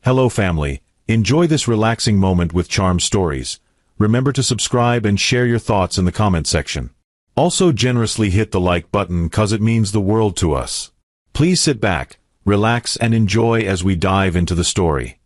Hello family, enjoy this relaxing moment with charm stories. Remember to subscribe and share your thoughts in the comment section. Also generously hit the like button cause it means the world to us. Please sit back, relax and enjoy as we dive into the story.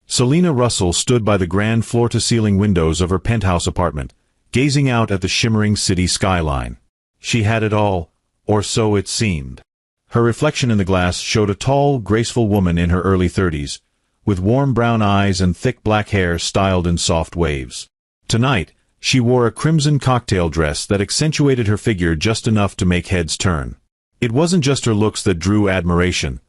Selena Russell stood by the grand floor-to-ceiling windows of her penthouse apartment, gazing out at the shimmering city skyline. She had it all, or so it seemed. Her reflection in the glass showed a tall, graceful woman in her early 30s, with warm brown eyes and thick black hair styled in soft waves. Tonight, she wore a crimson cocktail dress that accentuated her figure just enough to make heads turn. It wasn't just her looks that drew admiration.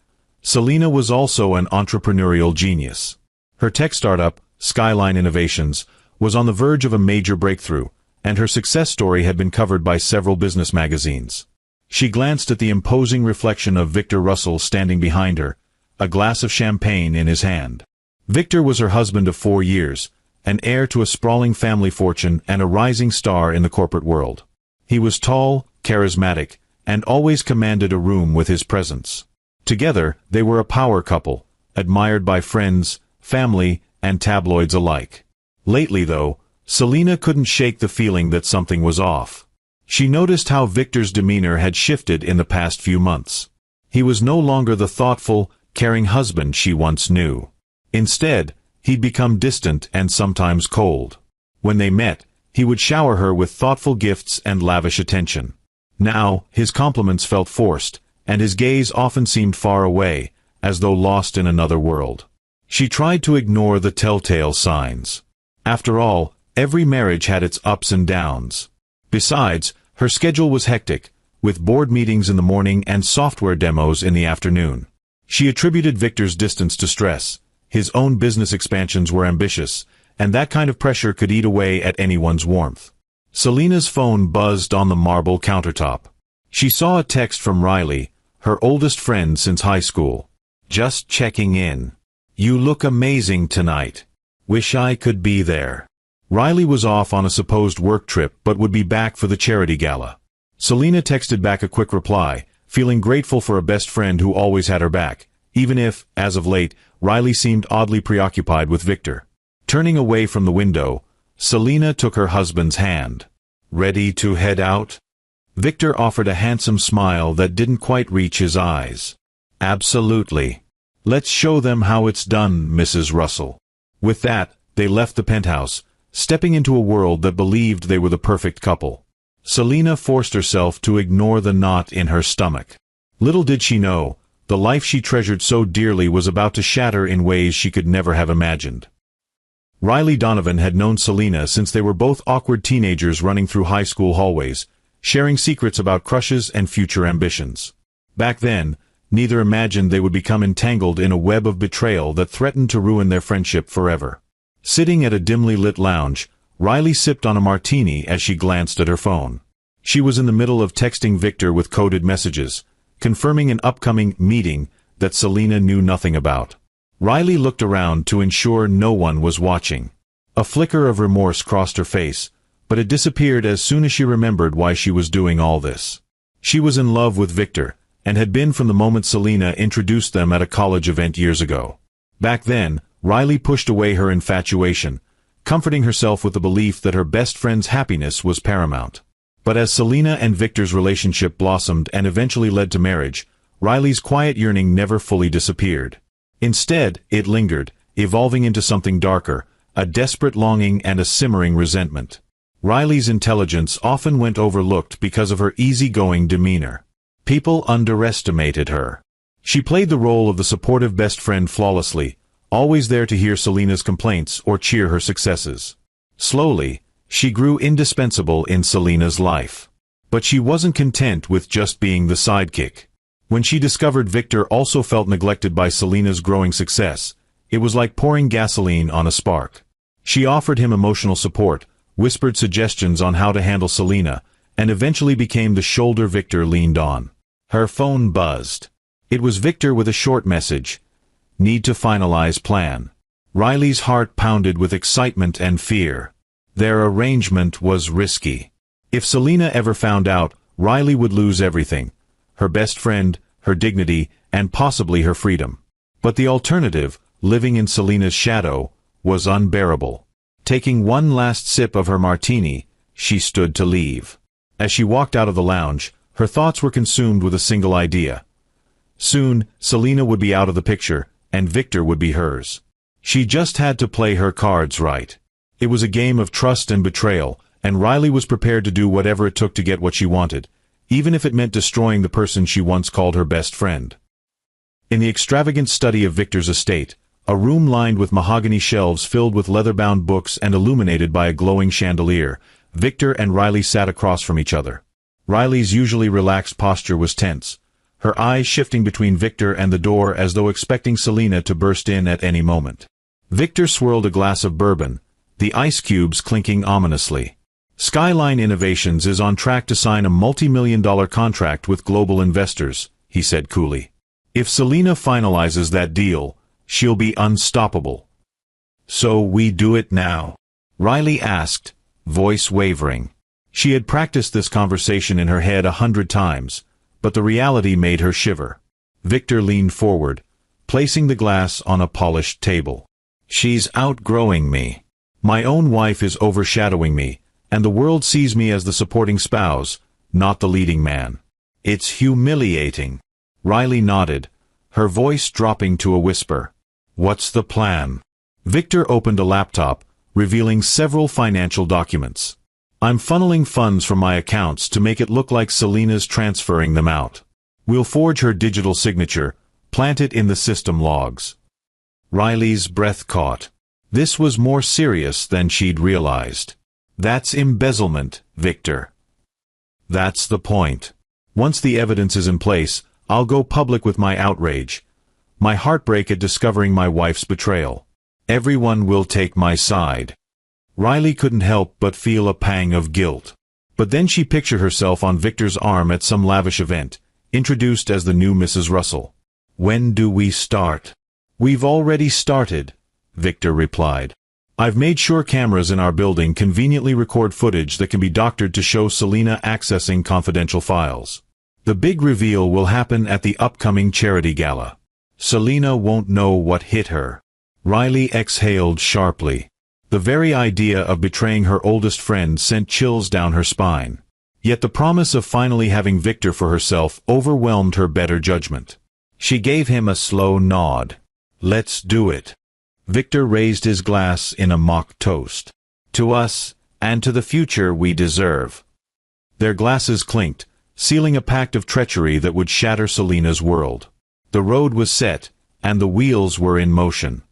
Selena was also an entrepreneurial genius. Her tech startup, Skyline Innovations, was on the verge of a major breakthrough, and her success story had been covered by several business magazines. She glanced at the imposing reflection of Victor Russell standing behind her, a glass of champagne in his hand. Victor was her husband of 4 years, an heir to a sprawling family fortune and a rising star in the corporate world. He was tall, charismatic, and always commanded a room with his presence. Together, they were a power couple, admired by friends, family, and tabloids alike. Lately, though, Selena couldn't shake the feeling that something was off. She noticed how Victor's demeanor had shifted in the past few months. He was no longer the thoughtful, caring husband she once knew. Instead, he'd become distant and sometimes cold. When they met, he would shower her with thoughtful gifts and lavish attention. Now, his compliments felt forced, and his gaze often seemed far away, as though lost in another world. She tried to ignore the telltale signs. After all, every marriage had its ups and downs. Besides, her schedule was hectic, with board meetings in the morning and software demos in the afternoon. She attributed Victor's distance to stress. His own business expansions were ambitious, and that kind of pressure could eat away at anyone's warmth. Selena's phone buzzed on the marble countertop. She saw a text from Riley, her oldest friend since high school. "Just checking in. You look amazing tonight. Wish I could be there." Riley was off on a supposed work trip but would be back for the charity gala. Selena texted back a quick reply, feeling grateful for a best friend who always had her back, even if, as of late, Riley seemed oddly preoccupied with Victor. Turning away from the window, Selena took her husband's hand. "Ready to head out?" Victor offered a handsome smile that didn't quite reach his eyes. "Absolutely. Let's show them how it's done, Mrs. Russell." With that, they left the penthouse, stepping into a world that believed they were the perfect couple. Selena forced herself to ignore the knot in her stomach. Little did she know, the life she treasured so dearly was about to shatter in ways she could never have imagined. Riley Donovan had known Selena since they were both awkward teenagers running through high school hallways, sharing secrets about crushes and future ambitions. Back then, neither imagined they would become entangled in a web of betrayal that threatened to ruin their friendship forever. Sitting at a dimly lit lounge, Riley sipped on a martini as she glanced at her phone. She was in the middle of texting Victor with coded messages, confirming an upcoming meeting that Selena knew nothing about. Riley looked around to ensure no one was watching. A flicker of remorse crossed her face, but it disappeared as soon as she remembered why she was doing all this. She was in love with Victor, and had been from the moment Selena introduced them at a college event years ago. Back then, Riley pushed away her infatuation, comforting herself with the belief that her best friend's happiness was paramount. But as Selena and Victor's relationship blossomed and eventually led to marriage, Riley's quiet yearning never fully disappeared. Instead, it lingered, evolving into something darker, a desperate longing and a simmering resentment. Riley's intelligence often went overlooked because of her easygoing demeanor. People underestimated her. She played the role of the supportive best friend flawlessly, always there to hear Selena's complaints or cheer her successes. Slowly, she grew indispensable in Selena's life. But she wasn't content with just being the sidekick. When she discovered Victor also felt neglected by Selena's growing success, it was like pouring gasoline on a spark. She offered him emotional support, whispered suggestions on how to handle Selena, and eventually became the shoulder Victor leaned on. Her phone buzzed. It was Victor with a short message. "Need to finalize plan." Riley's heart pounded with excitement and fear. Their arrangement was risky. If Selena ever found out, Riley would lose everything. Her best friend, her dignity, and possibly her freedom. But the alternative, living in Selena's shadow, was unbearable. Taking one last sip of her martini, she stood to leave. As she walked out of the lounge, her thoughts were consumed with a single idea. Soon, Selena would be out of the picture, and Victor would be hers. She just had to play her cards right. It was a game of trust and betrayal, and Riley was prepared to do whatever it took to get what she wanted, even if it meant destroying the person she once called her best friend. In the extravagant study of Victor's estate, a room lined with mahogany shelves filled with leather-bound books and illuminated by a glowing chandelier, Victor and Riley sat across from each other. Riley's usually relaxed posture was tense, her eyes shifting between Victor and the door as though expecting Selena to burst in at any moment. Victor swirled a glass of bourbon, the ice cubes clinking ominously. Skyline Innovations is on track to sign a multi-million-dollar contract with global investors, he said coolly. If Selena finalizes that deal, she'll be unstoppable. So we do it now? Riley asked, voice wavering. She had practiced this conversation in her head 100 times, but the reality made her shiver. Victor leaned forward, placing the glass on a polished table. She's outgrowing me. My own wife is overshadowing me, and the world sees me as the supporting spouse, not the leading man. It's humiliating. Riley nodded, her voice dropping to a whisper. What's the plan? Victor opened a laptop, revealing several financial documents. I'm funneling funds from my accounts to make it look like Selena's transferring them out. We'll forge her digital signature, plant it in the system logs. Riley's breath caught. This was more serious than she'd realized. That's embezzlement, Victor. That's the point. Once the evidence is in place, I'll go public with my outrage, my heartbreak at discovering my wife's betrayal. Everyone will take my side. Riley couldn't help but feel a pang of guilt. But then she pictured herself on Victor's arm at some lavish event, introduced as the new Mrs. Russell. When do we start? We've already started, Victor replied. I've made sure cameras in our building conveniently record footage that can be doctored to show Selena accessing confidential files. The big reveal will happen at the upcoming charity gala. Selena won't know what hit her. Riley exhaled sharply. The very idea of betraying her oldest friend sent chills down her spine. Yet the promise of finally having Victor for herself overwhelmed her better judgment. She gave him a slow nod. Let's do it. Victor raised his glass in a mock toast. To us, and to the future we deserve. Their glasses clinked, sealing a pact of treachery that would shatter Selena's world. The road was set, and the wheels were in motion.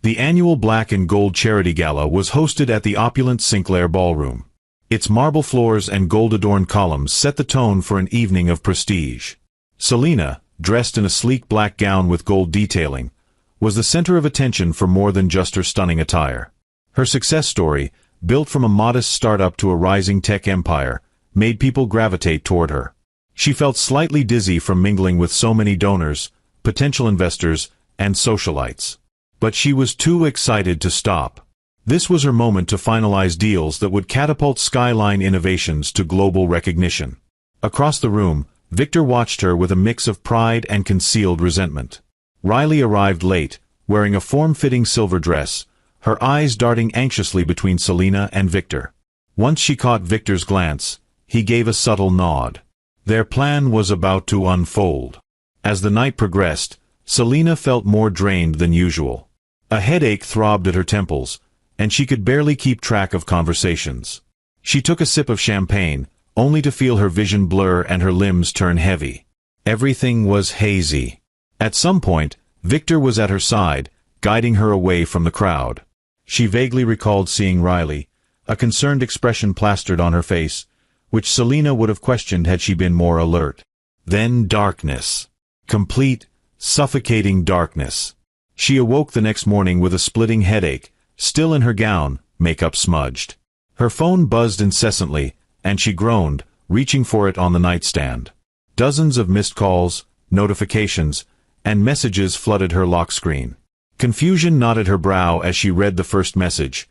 The annual Black and Gold Charity Gala was hosted at the opulent Sinclair Ballroom. Its marble floors and gold-adorned columns set the tone for an evening of prestige. Selena, dressed in a sleek black gown with gold detailing, was the center of attention for more than just her stunning attire. Her success story, built from a modest startup to a rising tech empire, made people gravitate toward her. She felt slightly dizzy from mingling with so many donors, potential investors, and socialites. But she was too excited to stop. This was her moment to finalize deals that would catapult Skyline Innovations to global recognition. Across the room, Victor watched her with a mix of pride and concealed resentment. Riley arrived late, wearing a form-fitting silver dress, her eyes darting anxiously between Selena and Victor. Once she caught Victor's glance, he gave a subtle nod. Their plan was about to unfold. As the night progressed, Selena felt more drained than usual. A headache throbbed at her temples, and she could barely keep track of conversations. She took a sip of champagne, only to feel her vision blur and her limbs turn heavy. Everything was hazy. At some point, Victor was at her side, guiding her away from the crowd. She vaguely recalled seeing Riley, a concerned expression plastered on her face, which Selena would have questioned had she been more alert. Then darkness. Complete, suffocating darkness. She awoke the next morning with a splitting headache, still in her gown, makeup smudged. Her phone buzzed incessantly, and she groaned, reaching for it on the nightstand. Dozens of missed calls, notifications, and messages flooded her lock screen. Confusion knotted her brow as she read the first message.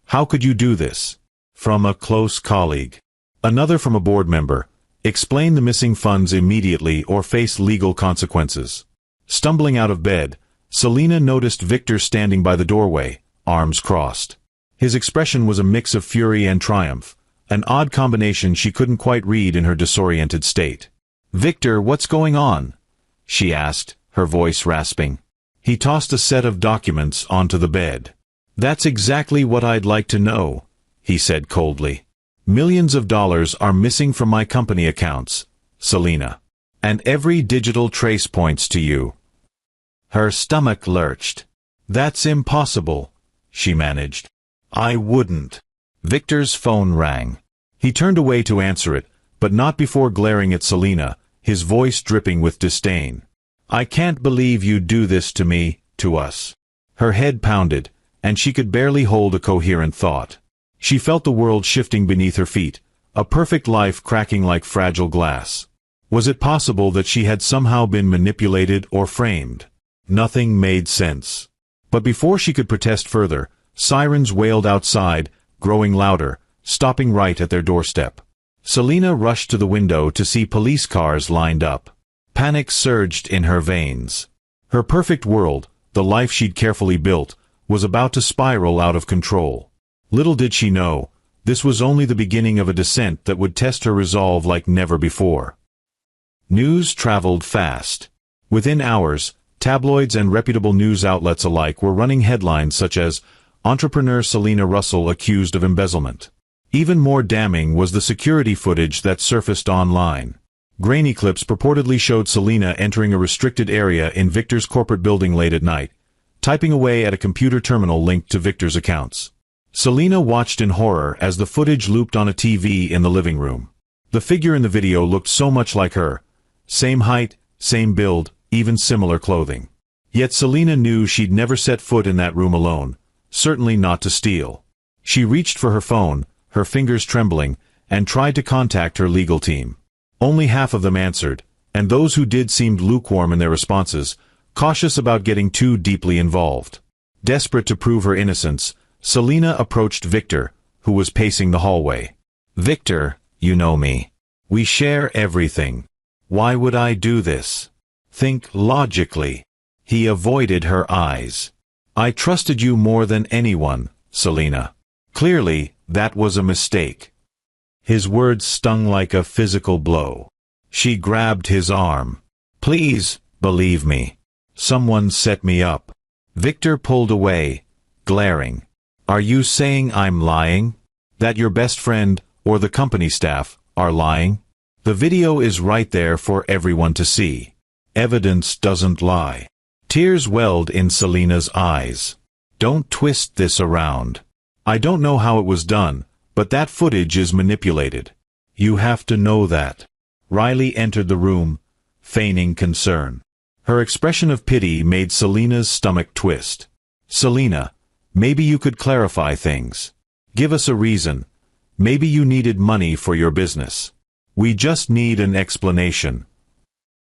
How could you do this? From a close colleague. Another from a board member. Explain the missing funds immediately or face legal consequences. Stumbling out of bed, Selina noticed Victor standing by the doorway, arms crossed. His expression was a mix of fury and triumph, an odd combination she couldn't quite read in her disoriented state. "Victor, what's going on?" she asked, her voice rasping. He tossed a set of documents onto the bed. "That's exactly what I'd like to know," he said coldly. "Millions of dollars are missing from my company accounts, Selina. And every digital trace points to you." Her stomach lurched. "That's impossible," she managed. "I wouldn't." Victor's phone rang. He turned away to answer it, but not before glaring at Selina, his voice dripping with disdain. "I can't believe you do this to me, to us." Her head pounded, and she could barely hold a coherent thought. She felt the world shifting beneath her feet, a perfect life cracking like fragile glass. Was it possible that she had somehow been manipulated or framed? Nothing made sense. But before she could protest further, sirens wailed outside, growing louder, stopping right at their doorstep. Selina rushed to the window to see police cars lined up. Panic surged in her veins. Her perfect world, the life she'd carefully built, was about to spiral out of control. Little did she know, this was only the beginning of a descent that would test her resolve like never before. News traveled fast. Within hours, tabloids and reputable news outlets alike were running headlines such as, "Entrepreneur Selina Russell accused of embezzlement." Even more damning was the security footage that surfaced online. Grainy clips purportedly showed Selina entering a restricted area in Victor's corporate building late at night, typing away at a computer terminal linked to Victor's accounts. Selina watched in horror as the footage looped on a TV in the living room. The figure in the video looked so much like her. Same height, same build, even similar clothing. Yet Selina knew she'd never set foot in that room alone, certainly not to steal. She reached for her phone, her fingers trembling, and tried to contact her legal team. Only half of them answered, and those who did seemed lukewarm in their responses, cautious about getting too deeply involved. Desperate to prove her innocence, Selina approached Victor, who was pacing the hallway. "Victor, you know me. We share everything. Why would I do this? Think logically." He avoided her eyes. "I trusted you more than anyone, Selina. Clearly, that was a mistake." His words stung like a physical blow. She grabbed his arm. "Please, believe me. Someone set me up." Victor pulled away, glaring. "Are you saying I'm lying? That your best friend, or the company staff, are lying? The video is right there for everyone to see. Evidence doesn't lie." Tears welled in Selina's eyes. "Don't twist this around. I don't know how it was done, but that footage is manipulated. You have to know that." Riley entered the room, feigning concern. Her expression of pity made Selina's stomach twist. "Selina, maybe you could clarify things. Give us a reason. Maybe you needed money for your business. We just need an explanation."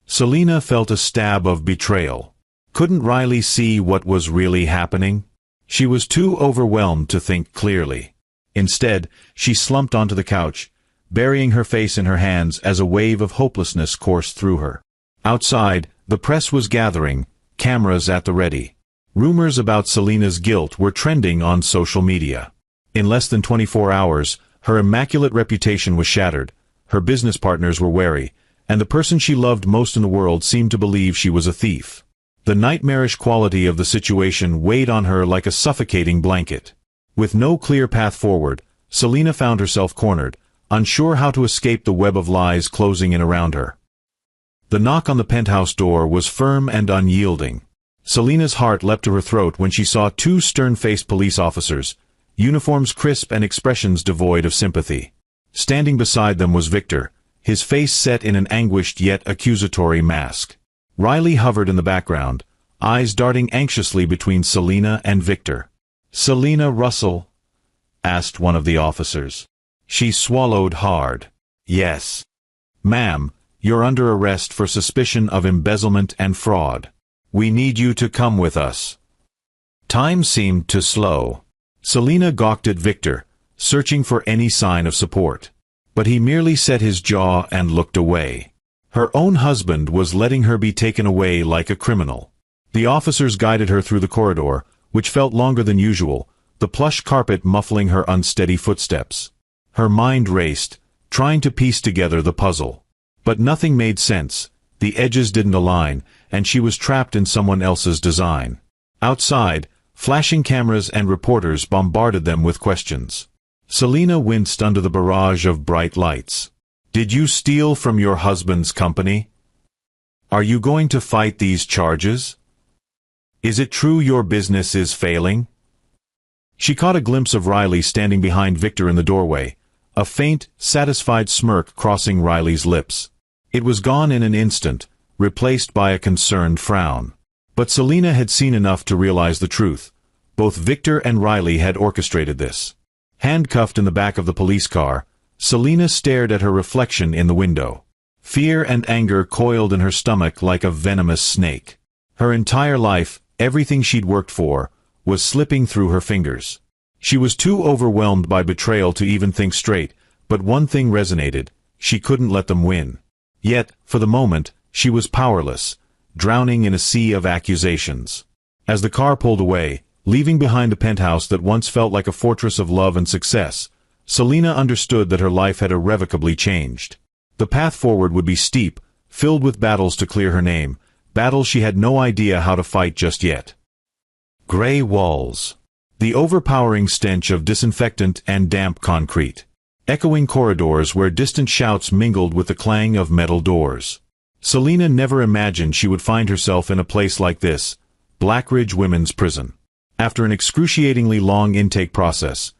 Selina felt a stab of betrayal. Couldn't Riley see what was really happening? She was too overwhelmed to think clearly. Instead, she slumped onto the couch, burying her face in her hands as a wave of hopelessness coursed through her. Outside, the press was gathering, cameras at the ready. Rumors about Selina's guilt were trending on social media. In less than 24 hours, her immaculate reputation was shattered, her business partners were wary, and the person she loved most in the world seemed to believe she was a thief. The nightmarish quality of the situation weighed on her like a suffocating blanket. With no clear path forward, Selina found herself cornered, unsure how to escape the web of lies closing in around her. The knock on the penthouse door was firm and unyielding. Selina's heart leapt to her throat when she saw two stern-faced police officers, uniforms crisp and expressions devoid of sympathy. Standing beside them was Victor, his face set in an anguished yet accusatory mask. Riley hovered in the background, eyes darting anxiously between Selina and Victor. "Selina Russell?" asked one of the officers. She swallowed hard. "Yes. Ma'am, you're under arrest for suspicion of embezzlement and fraud. We need you to come with us." Time seemed to slow. Selina gawked at Victor, searching for any sign of support. But he merely set his jaw and looked away. Her own husband was letting her be taken away like a criminal. The officers guided her through the corridor, which felt longer than usual, the plush carpet muffling her unsteady footsteps. Her mind raced, trying to piece together the puzzle. But nothing made sense, the edges didn't align, and she was trapped in someone else's design. Outside, flashing cameras and reporters bombarded them with questions. Selina winced under the barrage of bright lights. Did you steal from your husband's company? Are you going to fight these charges? Is it true your business is failing? She caught a glimpse of Riley standing behind Victor in the doorway, a faint, satisfied smirk crossing Riley's lips. It was gone in an instant, replaced by a concerned frown. But Selina had seen enough to realize the truth. Both Victor and Riley had orchestrated this. Handcuffed in the back of the police car, Selina stared at her reflection in the window. Fear and anger coiled in her stomach like a venomous snake. Her entire life, everything she'd worked for, was slipping through her fingers. She was too overwhelmed by betrayal to even think straight, but one thing resonated: she couldn't let them win. Yet, for the moment, she was powerless, drowning in a sea of accusations. As the car pulled away, leaving behind the penthouse that once felt like a fortress of love and success, Selina understood that her life had irrevocably changed. The path forward would be steep, filled with battles to clear her name, battles she had no idea how to fight just yet. Gray walls. The overpowering stench of disinfectant and damp concrete. Echoing corridors where distant shouts mingled with the clang of metal doors. Selina never imagined she would find herself in a place like this, Blackridge Women's Prison. After an excruciatingly long intake process,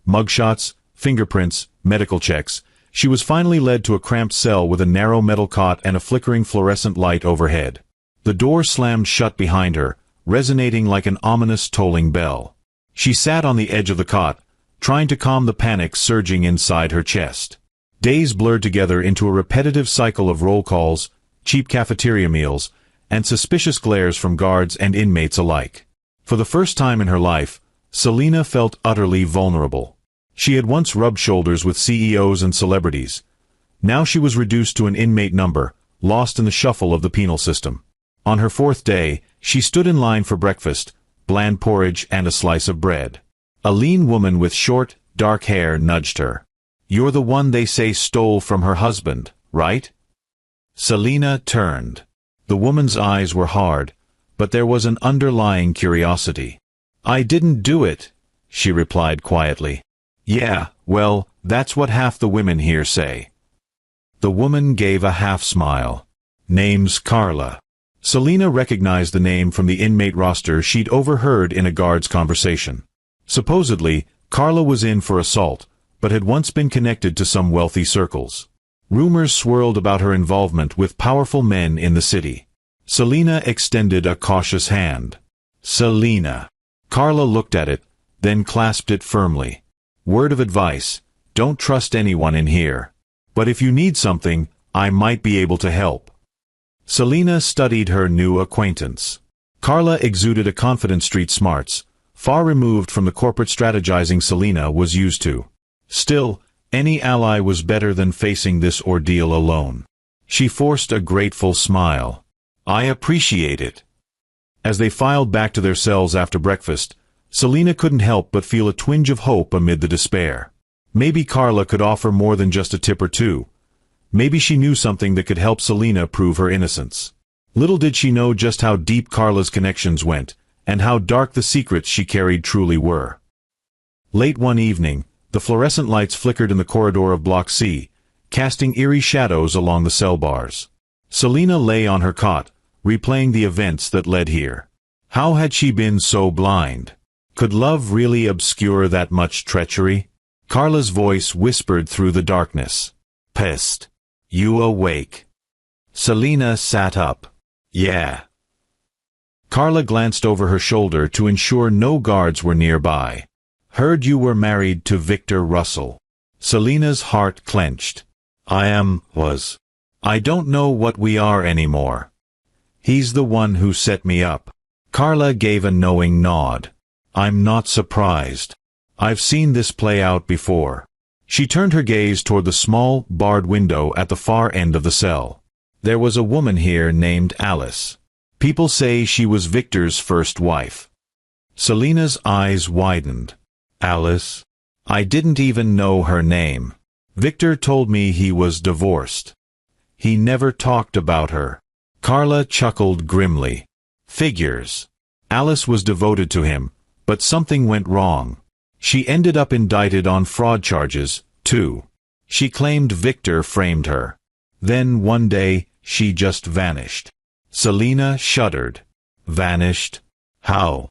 mugshots, fingerprints, medical checks, she was finally led to a cramped cell with a narrow metal cot and a flickering fluorescent light overhead. The door slammed shut behind her, resonating like an ominous tolling bell. She sat on the edge of the cot, trying to calm the panic surging inside her chest. Days blurred together into a repetitive cycle of roll calls, cheap cafeteria meals, and suspicious glares from guards and inmates alike. For the first time in her life, Selina felt utterly vulnerable. She had once rubbed shoulders with CEOs and celebrities. Now she was reduced to an inmate number, lost in the shuffle of the penal system. On her fourth day, she stood in line for breakfast, bland porridge and a slice of bread. A lean woman with short, dark hair nudged her. "You're the one they say stole from her husband, right?" Selina turned. The woman's eyes were hard, but there was an underlying curiosity. "I didn't do it," she replied quietly. "Yeah, well, that's what half the women here say." The woman gave a half-smile. "Name's Carla." Selina recognized the name from the inmate roster she'd overheard in a guard's conversation. Supposedly, Carla was in for assault, but had once been connected to some wealthy circles. Rumors swirled about her involvement with powerful men in the city. Selina extended a cautious hand. "Selina." Carla looked at it, then clasped it firmly. "Word of advice, don't trust anyone in here. But if you need something, I might be able to help." Selina studied her new acquaintance. Carla exuded a confident street smarts, far removed from the corporate strategizing Selina was used to. Still, any ally was better than facing this ordeal alone. She forced a grateful smile. "I appreciate it." As they filed back to their cells after breakfast, Selina couldn't help but feel a twinge of hope amid the despair. Maybe Carla could offer more than just a tip or two. Maybe she knew something that could help Selina prove her innocence. Little did she know just how deep Carla's connections went, and how dark the secrets she carried truly were. Late one evening, the fluorescent lights flickered in the corridor of Block C, casting eerie shadows along the cell bars. Selina lay on her cot, replaying the events that led here. How had she been so blind? Could love really obscure that much treachery? Carla's voice whispered through the darkness. "Pest. You awake?" Selina sat up. "Yeah." Carla glanced over her shoulder to ensure no guards were nearby. "Heard you were married to Victor Russell." Selina's heart clenched. Was. I don't know what we are anymore. He's the one who set me up." Carla gave a knowing nod. "I'm not surprised. I've seen this play out before." She turned her gaze toward the small, barred window at the far end of the cell. There was a woman here named Alice. People say she was Victor's first wife. Selena's eyes widened. Alice? I didn't even know her name. Victor told me he was divorced. He never talked about her. Carla chuckled grimly. Figures. Alice was devoted to him, but something went wrong. She ended up indicted on fraud charges, too. She claimed Victor framed her. Then one day, she just vanished. Selena shuddered. Vanished? How?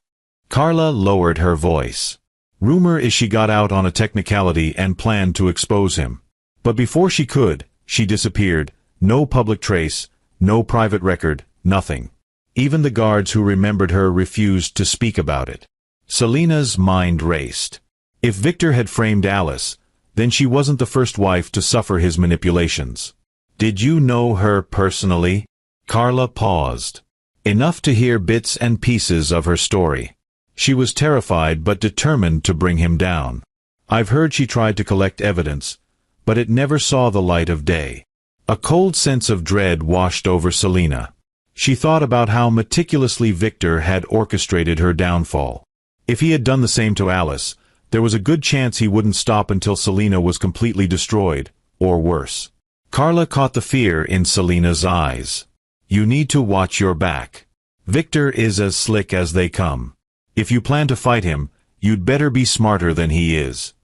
Carla lowered her voice. Rumor is she got out on a technicality and planned to expose him. But before she could, she disappeared. No public trace, no private record, nothing. Even the guards who remembered her refused to speak about it. Selena's mind raced. If Victor had framed Alice, then she wasn't the first wife to suffer his manipulations. Did you know her personally? Carla paused. Enough to hear bits and pieces of her story. She was terrified but determined to bring him down. I've heard she tried to collect evidence, but it never saw the light of day. A cold sense of dread washed over Selena. She thought about how meticulously Victor had orchestrated her downfall. If he had done the same to Alice, there was a good chance he wouldn't stop until Selena was completely destroyed, or worse. Carla caught the fear in Selena's eyes. You need to watch your back. Victor is as slick as they come. If you plan to fight him, you'd better be smarter than he is.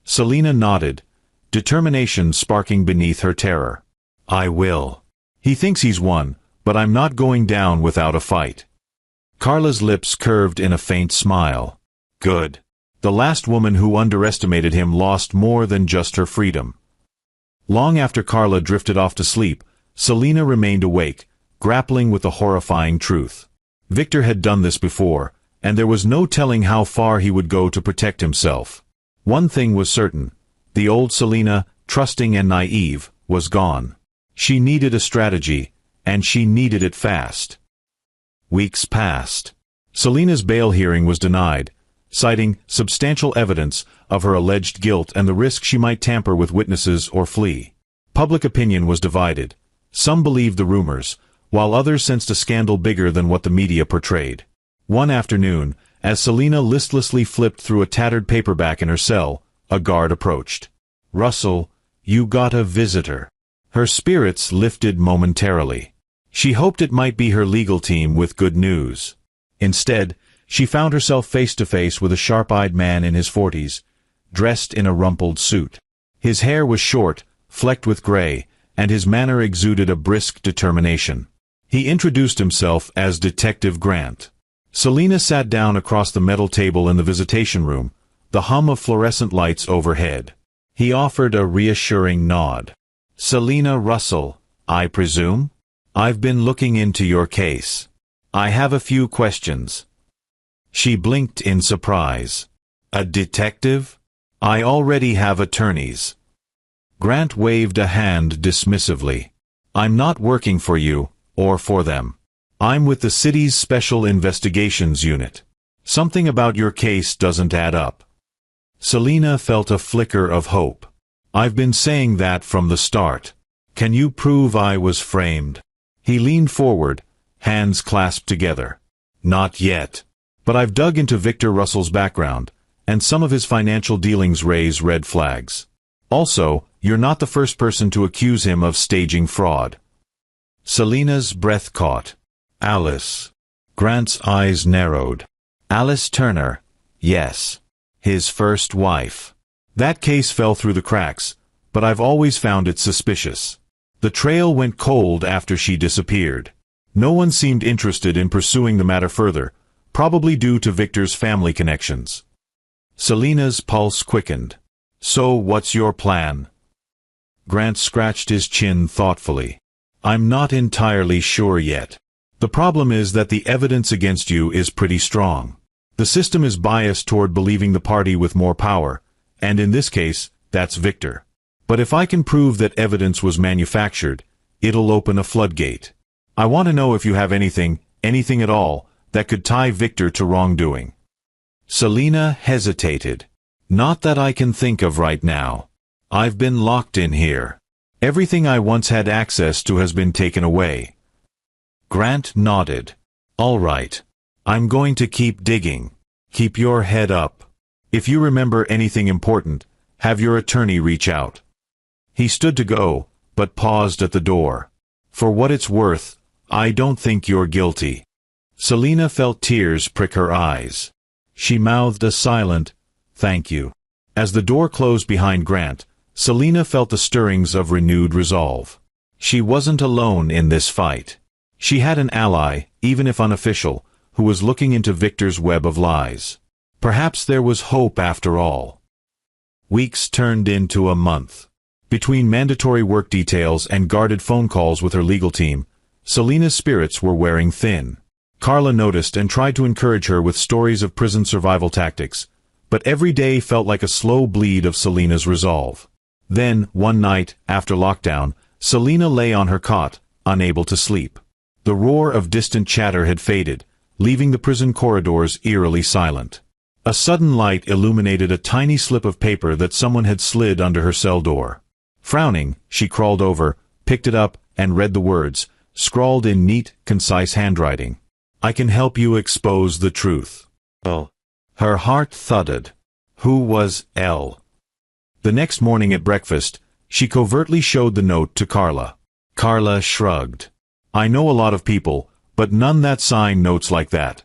Selena nodded, determination sparking beneath her terror. I will. He thinks he's won, but I'm not going down without a fight. Carla's lips curved in a faint smile. Good. The last woman who underestimated him lost more than just her freedom. Long after Carla drifted off to sleep, Selena remained awake, grappling with the horrifying truth. Victor had done this before, and there was no telling how far he would go to protect himself. One thing was certain. The old Selena, trusting and naive, was gone. She needed a strategy, and she needed it fast. Weeks passed. Selena's bail hearing was denied, citing substantial evidence of her alleged guilt and the risk she might tamper with witnesses or flee. Public opinion was divided. Some believed the rumors, while others sensed a scandal bigger than what the media portrayed. One afternoon, as Selena listlessly flipped through a tattered paperback in her cell, a guard approached. Russell, you got a visitor. Her spirits lifted momentarily. She hoped it might be her legal team with good news. Instead, she found herself face to face with a sharp-eyed man in his 40s, dressed in a rumpled suit. His hair was short, flecked with gray, and his manner exuded a brisk determination. He introduced himself as Detective Grant. Selena sat down across the metal table in the visitation room, the hum of fluorescent lights overhead. He offered a reassuring nod. Selena Russell, I presume? I've been looking into your case. I have a few questions. She blinked in surprise. A detective? I already have attorneys. Grant waved a hand dismissively. I'm not working for you, or for them. I'm with the city's Special Investigations Unit. Something about your case doesn't add up. Selena felt a flicker of hope. I've been saying that from the start. Can you prove I was framed? He leaned forward, hands clasped together. Not yet. But I've dug into Victor Russell's background, and some of his financial dealings raise red flags. Also, you're not the first person to accuse him of staging fraud. Selena's breath caught. Alice. Grant's eyes narrowed. Alice Turner. Yes. His first wife. That case fell through the cracks, but I've always found it suspicious. The trail went cold after she disappeared. No one seemed interested in pursuing the matter further, probably due to Victor's family connections. Selena's pulse quickened. So what's your plan? Grant scratched his chin thoughtfully. I'm not entirely sure yet. The problem is that the evidence against you is pretty strong. The system is biased toward believing the party with more power, and in this case, that's Victor. But if I can prove that evidence was manufactured, it'll open a floodgate. I want to know if you have anything at all, that could tie Victor to wrongdoing. Selena hesitated. Not that I can think of right now. I've been locked in here. Everything I once had access to has been taken away. Grant nodded. All right. I'm going to keep digging. Keep your head up. If you remember anything important, have your attorney reach out. He stood to go, but paused at the door. For what it's worth, I don't think you're guilty. Selina felt tears prick her eyes. She mouthed a silent, "Thank you." As the door closed behind Grant, Selina felt the stirrings of renewed resolve. She wasn't alone in this fight. She had an ally, even if unofficial, who was looking into Victor's web of lies. Perhaps there was hope after all. Weeks turned into a month. Between mandatory work details and guarded phone calls with her legal team, Selina's spirits were wearing thin. Carla noticed and tried to encourage her with stories of prison survival tactics, but every day felt like a slow bleed of Selina's resolve. Then, one night, after lockdown, Selina lay on her cot, unable to sleep. The roar of distant chatter had faded, leaving the prison corridors eerily silent. A sudden light illuminated a tiny slip of paper that someone had slid under her cell door. Frowning, she crawled over, picked it up, and read the words, scrawled in neat, concise handwriting. "I can help you expose the truth." L. Her heart thudded. Who was L? The next morning at breakfast, she covertly showed the note to Carla. Carla shrugged. "I know a lot of people, but none that sign notes like that."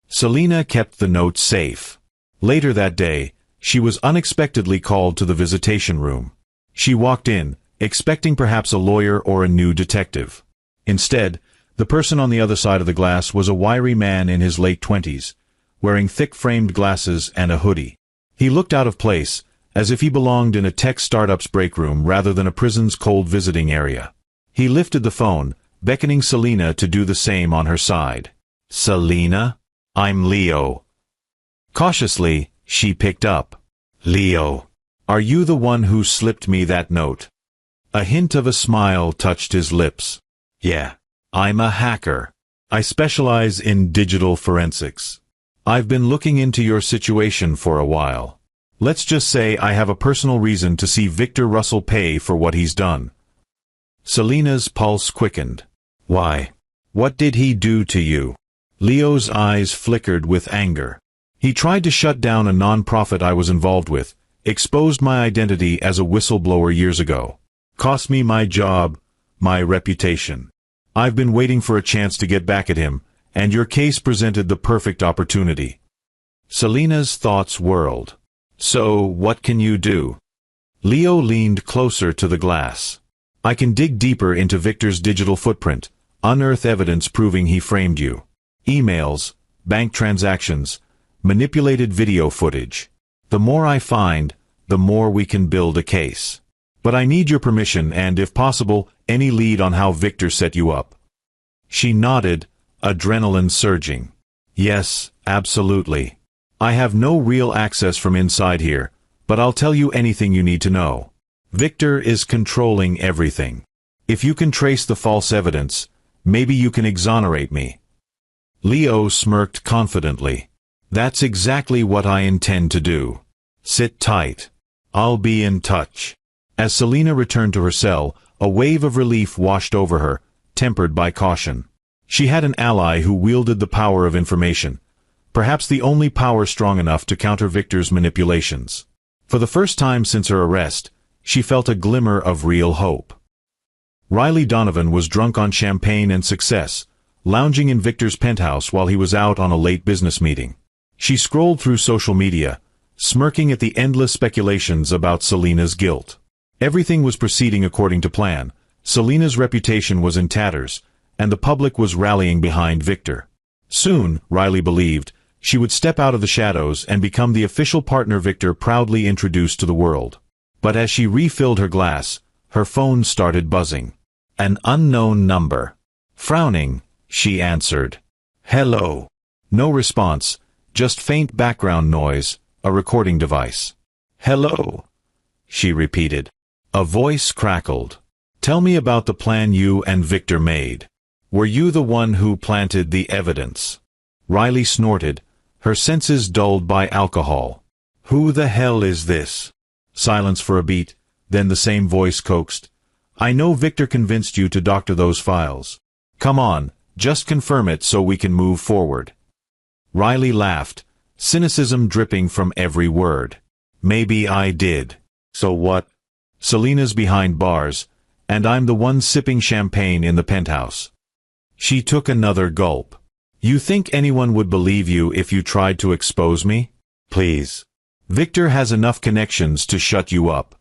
Selina kept the note safe. Later that day, she was unexpectedly called to the visitation room. She walked in, expecting perhaps a lawyer or a new detective. Instead, the person on the other side of the glass was a wiry man in his late 20s, wearing thick-framed glasses and a hoodie. He looked out of place, as if he belonged in a tech startup's break room rather than a prison's cold visiting area. He lifted the phone, beckoning Selina to do the same on her side. "Selina? I'm Leo." Cautiously, she picked up. "Leo, are you the one who slipped me that note?" A hint of a smile touched his lips. "Yeah, I'm a hacker. I specialize in digital forensics. I've been looking into your situation for a while. Let's just say I have a personal reason to see Victor Russell pay for what he's done." Selina's pulse quickened. "Why? What did he do to you?" Leo's eyes flickered with anger. "He tried to shut down a non-profit I was involved with, exposed my identity as a whistleblower years ago. Cost me my job, my reputation. I've been waiting for a chance to get back at him, and your case presented the perfect opportunity." Selina's thoughts whirled. "So, what can you do?" Leo leaned closer to the glass. "I can dig deeper into Victor's digital footprint, unearth evidence proving he framed you. Emails, bank transactions, manipulated video footage. The more I find, the more we can build a case. But I need your permission and, if possible, any lead on how Victor set you up." She nodded, adrenaline surging. "Yes, absolutely. I have no real access from inside here, but I'll tell you anything you need to know. Victor is controlling everything. If you can trace the false evidence, maybe you can exonerate me." Leo smirked confidently. "That's exactly what I intend to do. Sit tight. I'll be in touch." As Selina returned to her cell, a wave of relief washed over her, tempered by caution. She had an ally who wielded the power of information, perhaps the only power strong enough to counter Victor's manipulations. For the first time since her arrest, she felt a glimmer of real hope. Riley Donovan was drunk on champagne and success, lounging in Victor's penthouse while he was out on a late business meeting. She scrolled through social media, smirking at the endless speculations about Selina's guilt. Everything was proceeding according to plan. Selina's reputation was in tatters, and the public was rallying behind Victor. Soon, Riley believed, she would step out of the shadows and become the official partner Victor proudly introduced to the world. But as she refilled her glass, her phone started buzzing. An unknown number. Frowning, she answered. "Hello." No response, just faint background noise, a recording device. "Hello," she repeated. A voice crackled. "Tell me about the plan you and Victor made. Were you the one who planted the evidence?" Riley snorted, her senses dulled by alcohol. "Who the hell is this?" Silence for a beat, then the same voice coaxed. "I know Victor convinced you to doctor those files. Come on, Just confirm it so we can move forward." Riley laughed, cynicism dripping from every word. "Maybe I did. So what? Selena's behind bars, and I'm the one sipping champagne in the penthouse." She took another gulp. "You think anyone would believe you if you tried to expose me? Please. Victor has enough connections to shut you up."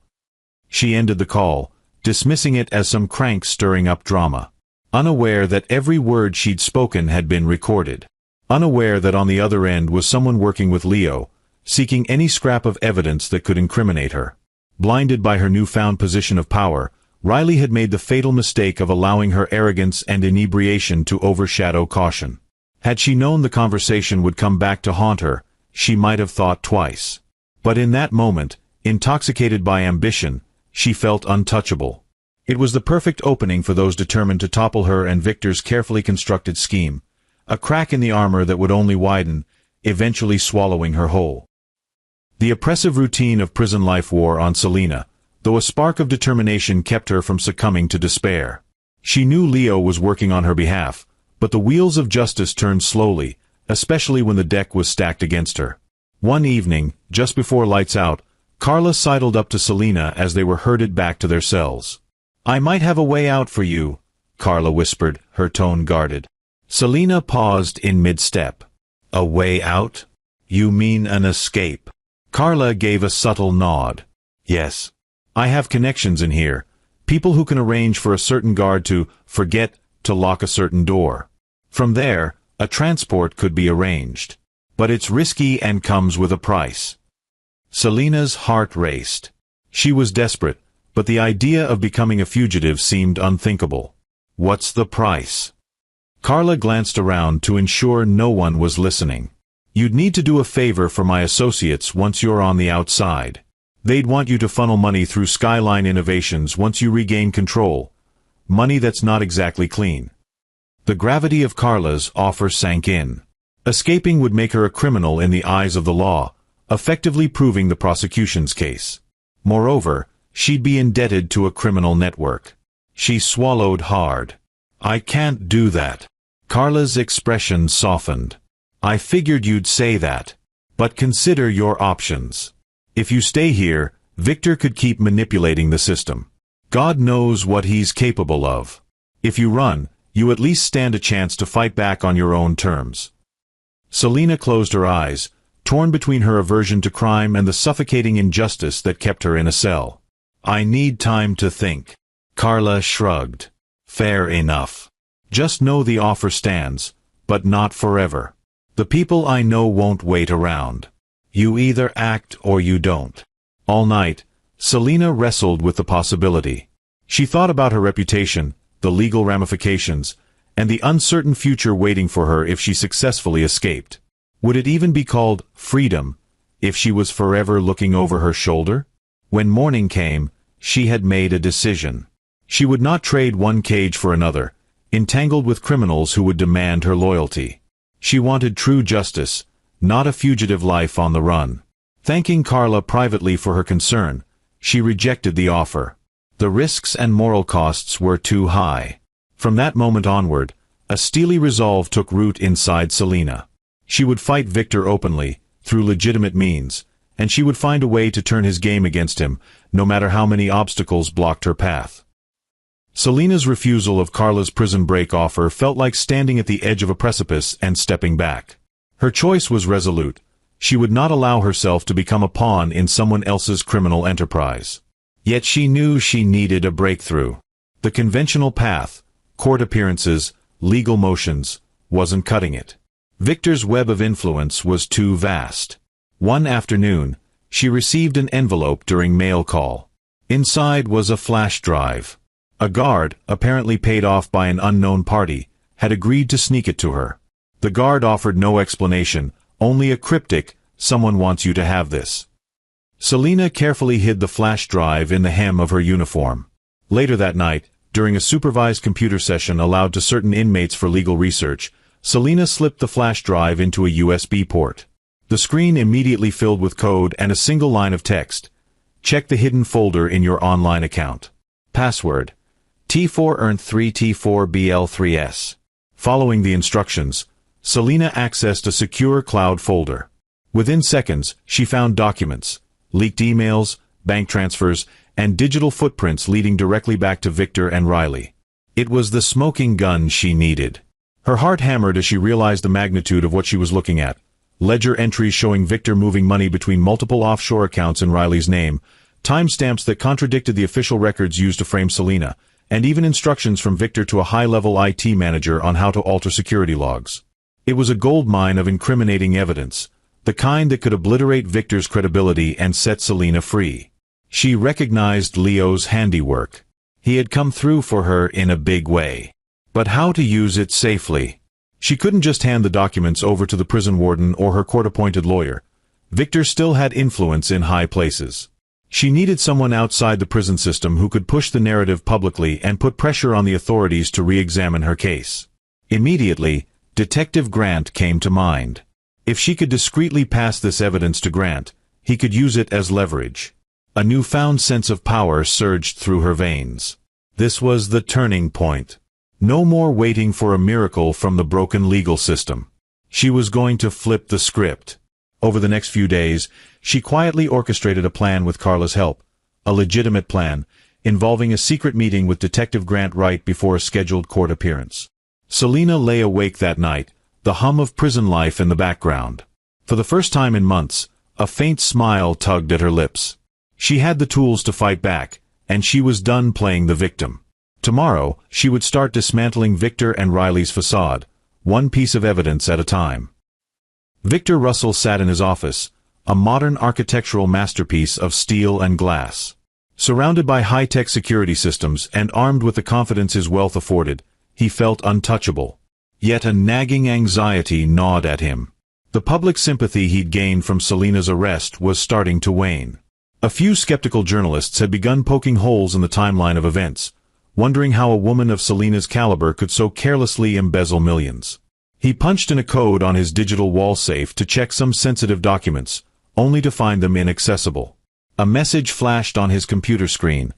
She ended the call, dismissing it as some crank stirring up drama, unaware that every word she'd spoken had been recorded, unaware that on the other end was someone working with Leo, seeking any scrap of evidence that could incriminate her. Blinded by her newfound position of power, Riley had made the fatal mistake of allowing her arrogance and inebriation to overshadow caution. Had she known the conversation would come back to haunt her, she might have thought twice. But in that moment, intoxicated by ambition, she felt untouchable. It was the perfect opening for those determined to topple her and Victor's carefully constructed scheme, a crack in the armor that would only widen, eventually swallowing her whole. The oppressive routine of prison life wore on Selena, though a spark of determination kept her from succumbing to despair. She knew Leo was working on her behalf, but the wheels of justice turned slowly, especially when the deck was stacked against her. One evening, just before lights out, Carla sidled up to Selena as they were herded back to their cells. "I might have a way out for you," Carla whispered, her tone guarded. Selena paused in mid-step. "A way out? You mean an escape?" Carla gave a subtle nod. "Yes. I have connections in here, people who can arrange for a certain guard to forget to lock a certain door. From there, a transport could be arranged. But it's risky and comes with a price." Selena's heart raced. She was desperate, but the idea of becoming a fugitive seemed unthinkable. "What's the price?" Carla glanced around to ensure no one was listening. "You'd need to do a favor for my associates once you're on the outside. They'd want you to funnel money through Skyline Innovations once you regain control. Money that's not exactly clean." The gravity of Carla's offer sank in. Escaping would make her a criminal in the eyes of the law, effectively proving the prosecution's case. Moreover, she'd be indebted to a criminal network. She swallowed hard. "I can't do that." Carla's expression softened. "I figured you'd say that. But consider your options. If you stay here, Victor could keep manipulating the system. God knows what he's capable of. If you run, you at least stand a chance to fight back on your own terms." Selena closed her eyes, torn between her aversion to crime and the suffocating injustice that kept her in a cell. "I need time to think." Carla shrugged. "Fair enough. Just know the offer stands, but not forever. The people I know won't wait around. You either act or you don't." All night, Selena wrestled with the possibility. She thought about her reputation, the legal ramifications, and the uncertain future waiting for her if she successfully escaped. Would it even be called freedom if she was forever looking over her shoulder? When morning came, she had made a decision. She would not trade one cage for another, entangled with criminals who would demand her loyalty. She wanted true justice, not a fugitive life on the run. Thanking Carla privately for her concern, she rejected the offer. The risks and moral costs were too high. From that moment onward, a steely resolve took root inside Selena. She would fight Victor openly, through legitimate means, and she would find a way to turn his game against him, no matter how many obstacles blocked her path. Selena's refusal of Carla's prison break offer felt like standing at the edge of a precipice and stepping back. Her choice was resolute. She would not allow herself to become a pawn in someone else's criminal enterprise. Yet she knew she needed a breakthrough. The conventional path, court appearances, legal motions, wasn't cutting it. Victor's web of influence was too vast. One afternoon, she received an envelope during mail call. Inside was a flash drive. A guard, apparently paid off by an unknown party, had agreed to sneak it to her. The guard offered no explanation, only a cryptic, "Someone wants you to have this." Selena carefully hid the flash drive in the hem of her uniform. Later that night, during a supervised computer session allowed to certain inmates for legal research, Selena slipped the flash drive into a USB port. The screen immediately filled with code and a single line of text. "Check the hidden folder in your online account. Password: T4 earned 3 T4 BL3S. Following the instructions, Selena accessed a secure cloud folder. Within seconds, she found documents, leaked emails, bank transfers, and digital footprints leading directly back to Victor and Riley. It was the smoking gun she needed. Her heart hammered as she realized the magnitude of what she was looking at. Ledger entries showing Victor moving money between multiple offshore accounts in Riley's name, timestamps that contradicted the official records used to frame Selena, and even instructions from Victor to a high-level IT manager on how to alter security logs. It was a goldmine of incriminating evidence, the kind that could obliterate Victor's credibility and set Selena free. She recognized Leo's handiwork. He had come through for her in a big way. But how to use it safely? She couldn't just hand the documents over to the prison warden or her court-appointed lawyer. Victor still had influence in high places. She needed someone outside the prison system who could push the narrative publicly and put pressure on the authorities to re-examine her case. Immediately, Detective Grant came to mind. If she could discreetly pass this evidence to Grant, he could use it as leverage. A newfound sense of power surged through her veins. This was the turning point. No more waiting for a miracle from the broken legal system. She was going to flip the script. Over the next few days, she quietly orchestrated a plan with Carla's help, a legitimate plan, involving a secret meeting with Detective Grant right before a scheduled court appearance. Selena lay awake that night, the hum of prison life in the background. For the first time in months, a faint smile tugged at her lips. She had the tools to fight back, and she was done playing the victim. Tomorrow, she would start dismantling Victor and Riley's facade, one piece of evidence at a time. Victor Russell sat in his office, a modern architectural masterpiece of steel and glass. Surrounded by high-tech security systems and armed with the confidence his wealth afforded, he felt untouchable. Yet a nagging anxiety gnawed at him. The public sympathy he'd gained from Selena's arrest was starting to wane. A few skeptical journalists had begun poking holes in the timeline of events, wondering how a woman of Selena's caliber could so carelessly embezzle millions. He punched in a code on his digital wall safe to check some sensitive documents, only to find them inaccessible. A message flashed on his computer screen.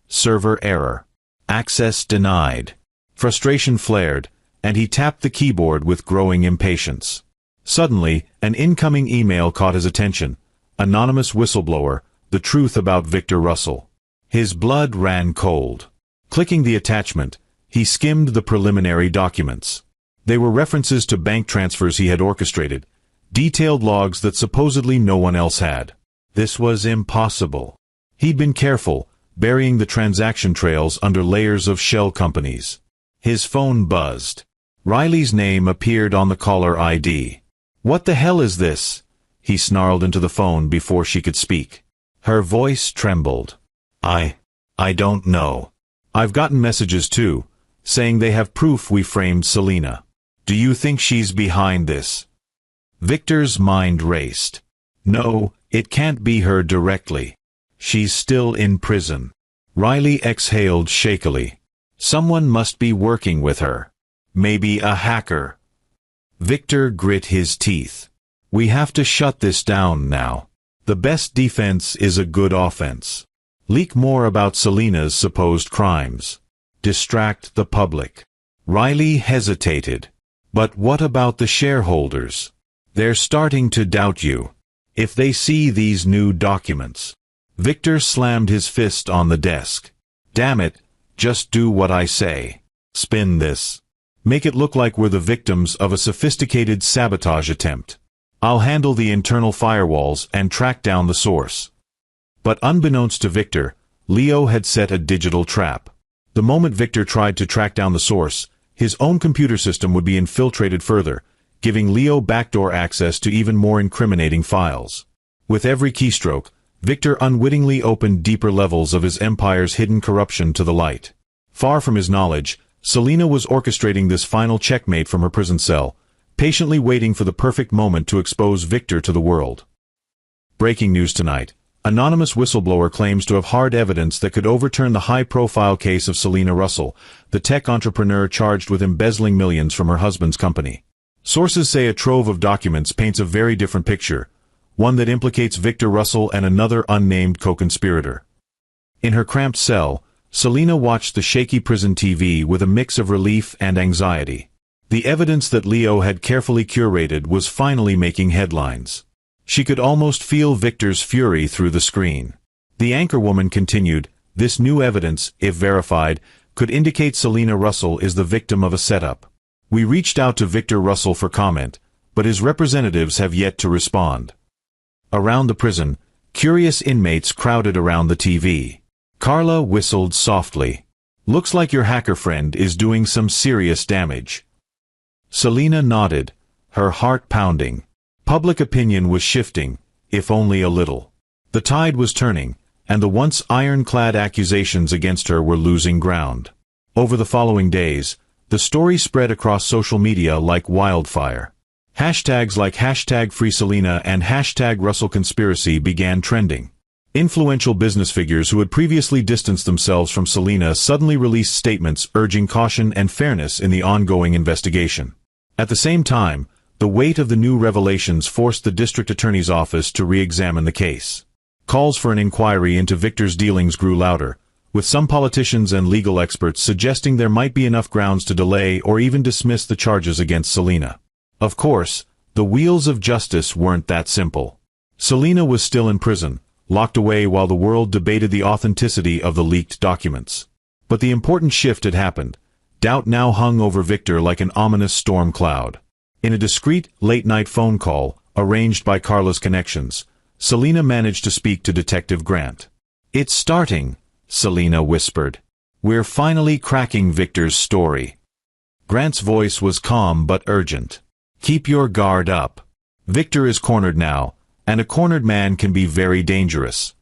Server error. Access denied. Frustration flared, and he tapped the keyboard with growing impatience. Suddenly, an incoming email caught his attention. Anonymous whistleblower, the truth about Victor Russell. His blood ran cold. Clicking the attachment, he skimmed the preliminary documents. They were references to bank transfers he had orchestrated, detailed logs that supposedly no one else had. This was impossible. He'd been careful, burying the transaction trails under layers of shell companies. His phone buzzed. Riley's name appeared on the caller ID. "What the hell is this?" he snarled into the phone before she could speak. Her voice trembled. I don't know. I've gotten messages too, saying they have proof we framed Selena. Do you think she's behind this?" Victor's mind raced. No, it can't be her directly. She's still in prison. Riley exhaled shakily. Someone must be working with her. Maybe a hacker. Victor grit his teeth. We have to shut this down now. The best defense is a good offense. Leak more about Selena's supposed crimes. Distract the public. Riley hesitated. But what about the shareholders? They're starting to doubt you. If they see these new documents. Victor slammed his fist on the desk. Damn it, just do what I say. Spin this. Make it look like we're the victims of a sophisticated sabotage attempt. I'll handle the internal firewalls and track down the source. But unbeknownst to Victor, Leo had set a digital trap. The moment Victor tried to track down the source, his own computer system would be infiltrated further, giving Leo backdoor access to even more incriminating files. With every keystroke, Victor unwittingly opened deeper levels of his empire's hidden corruption to the light. Far from his knowledge, Selena was orchestrating this final checkmate from her prison cell, patiently waiting for the perfect moment to expose Victor to the world. Breaking news tonight. Anonymous whistleblower claims to have hard evidence that could overturn the high-profile case of Selena Russell, the tech entrepreneur charged with embezzling millions from her husband's company. Sources say a trove of documents paints a very different picture, one that implicates Victor Russell and another unnamed co-conspirator. In her cramped cell, Selena watched the shaky prison TV with a mix of relief and anxiety. The evidence that Leo had carefully curated was finally making headlines. She could almost feel Victor's fury through the screen. The anchorwoman continued, "This new evidence, if verified, could indicate Selena Russell is the victim of a setup. We reached out to Victor Russell for comment, but his representatives have yet to respond." Around the prison, curious inmates crowded around the TV. Carla whistled softly. "Looks like your hacker friend is doing some serious damage." Selena nodded, her heart pounding. Public opinion was shifting, if only a little. The tide was turning, and the once ironclad accusations against her were losing ground. Over the following days, the story spread across social media like wildfire. Hashtags like #FreeSelena and #RussellConspiracy began trending. Influential business figures who had previously distanced themselves from Selena suddenly released statements urging caution and fairness in the ongoing investigation. At the same time, the weight of the new revelations forced the district attorney's office to re-examine the case. Calls for an inquiry into Victor's dealings grew louder, with some politicians and legal experts suggesting there might be enough grounds to delay or even dismiss the charges against Selena. Of course, the wheels of justice weren't that simple. Selena was still in prison, locked away while the world debated the authenticity of the leaked documents. But the important shift had happened. Doubt now hung over Victor like an ominous storm cloud. In a discreet, late-night phone call, arranged by Carla's connections, Selena managed to speak to Detective Grant. "It's starting," Selena whispered. "We're finally cracking Victor's story." Grant's voice was calm but urgent. "Keep your guard up. Victor is cornered now, and a cornered man can be very dangerous."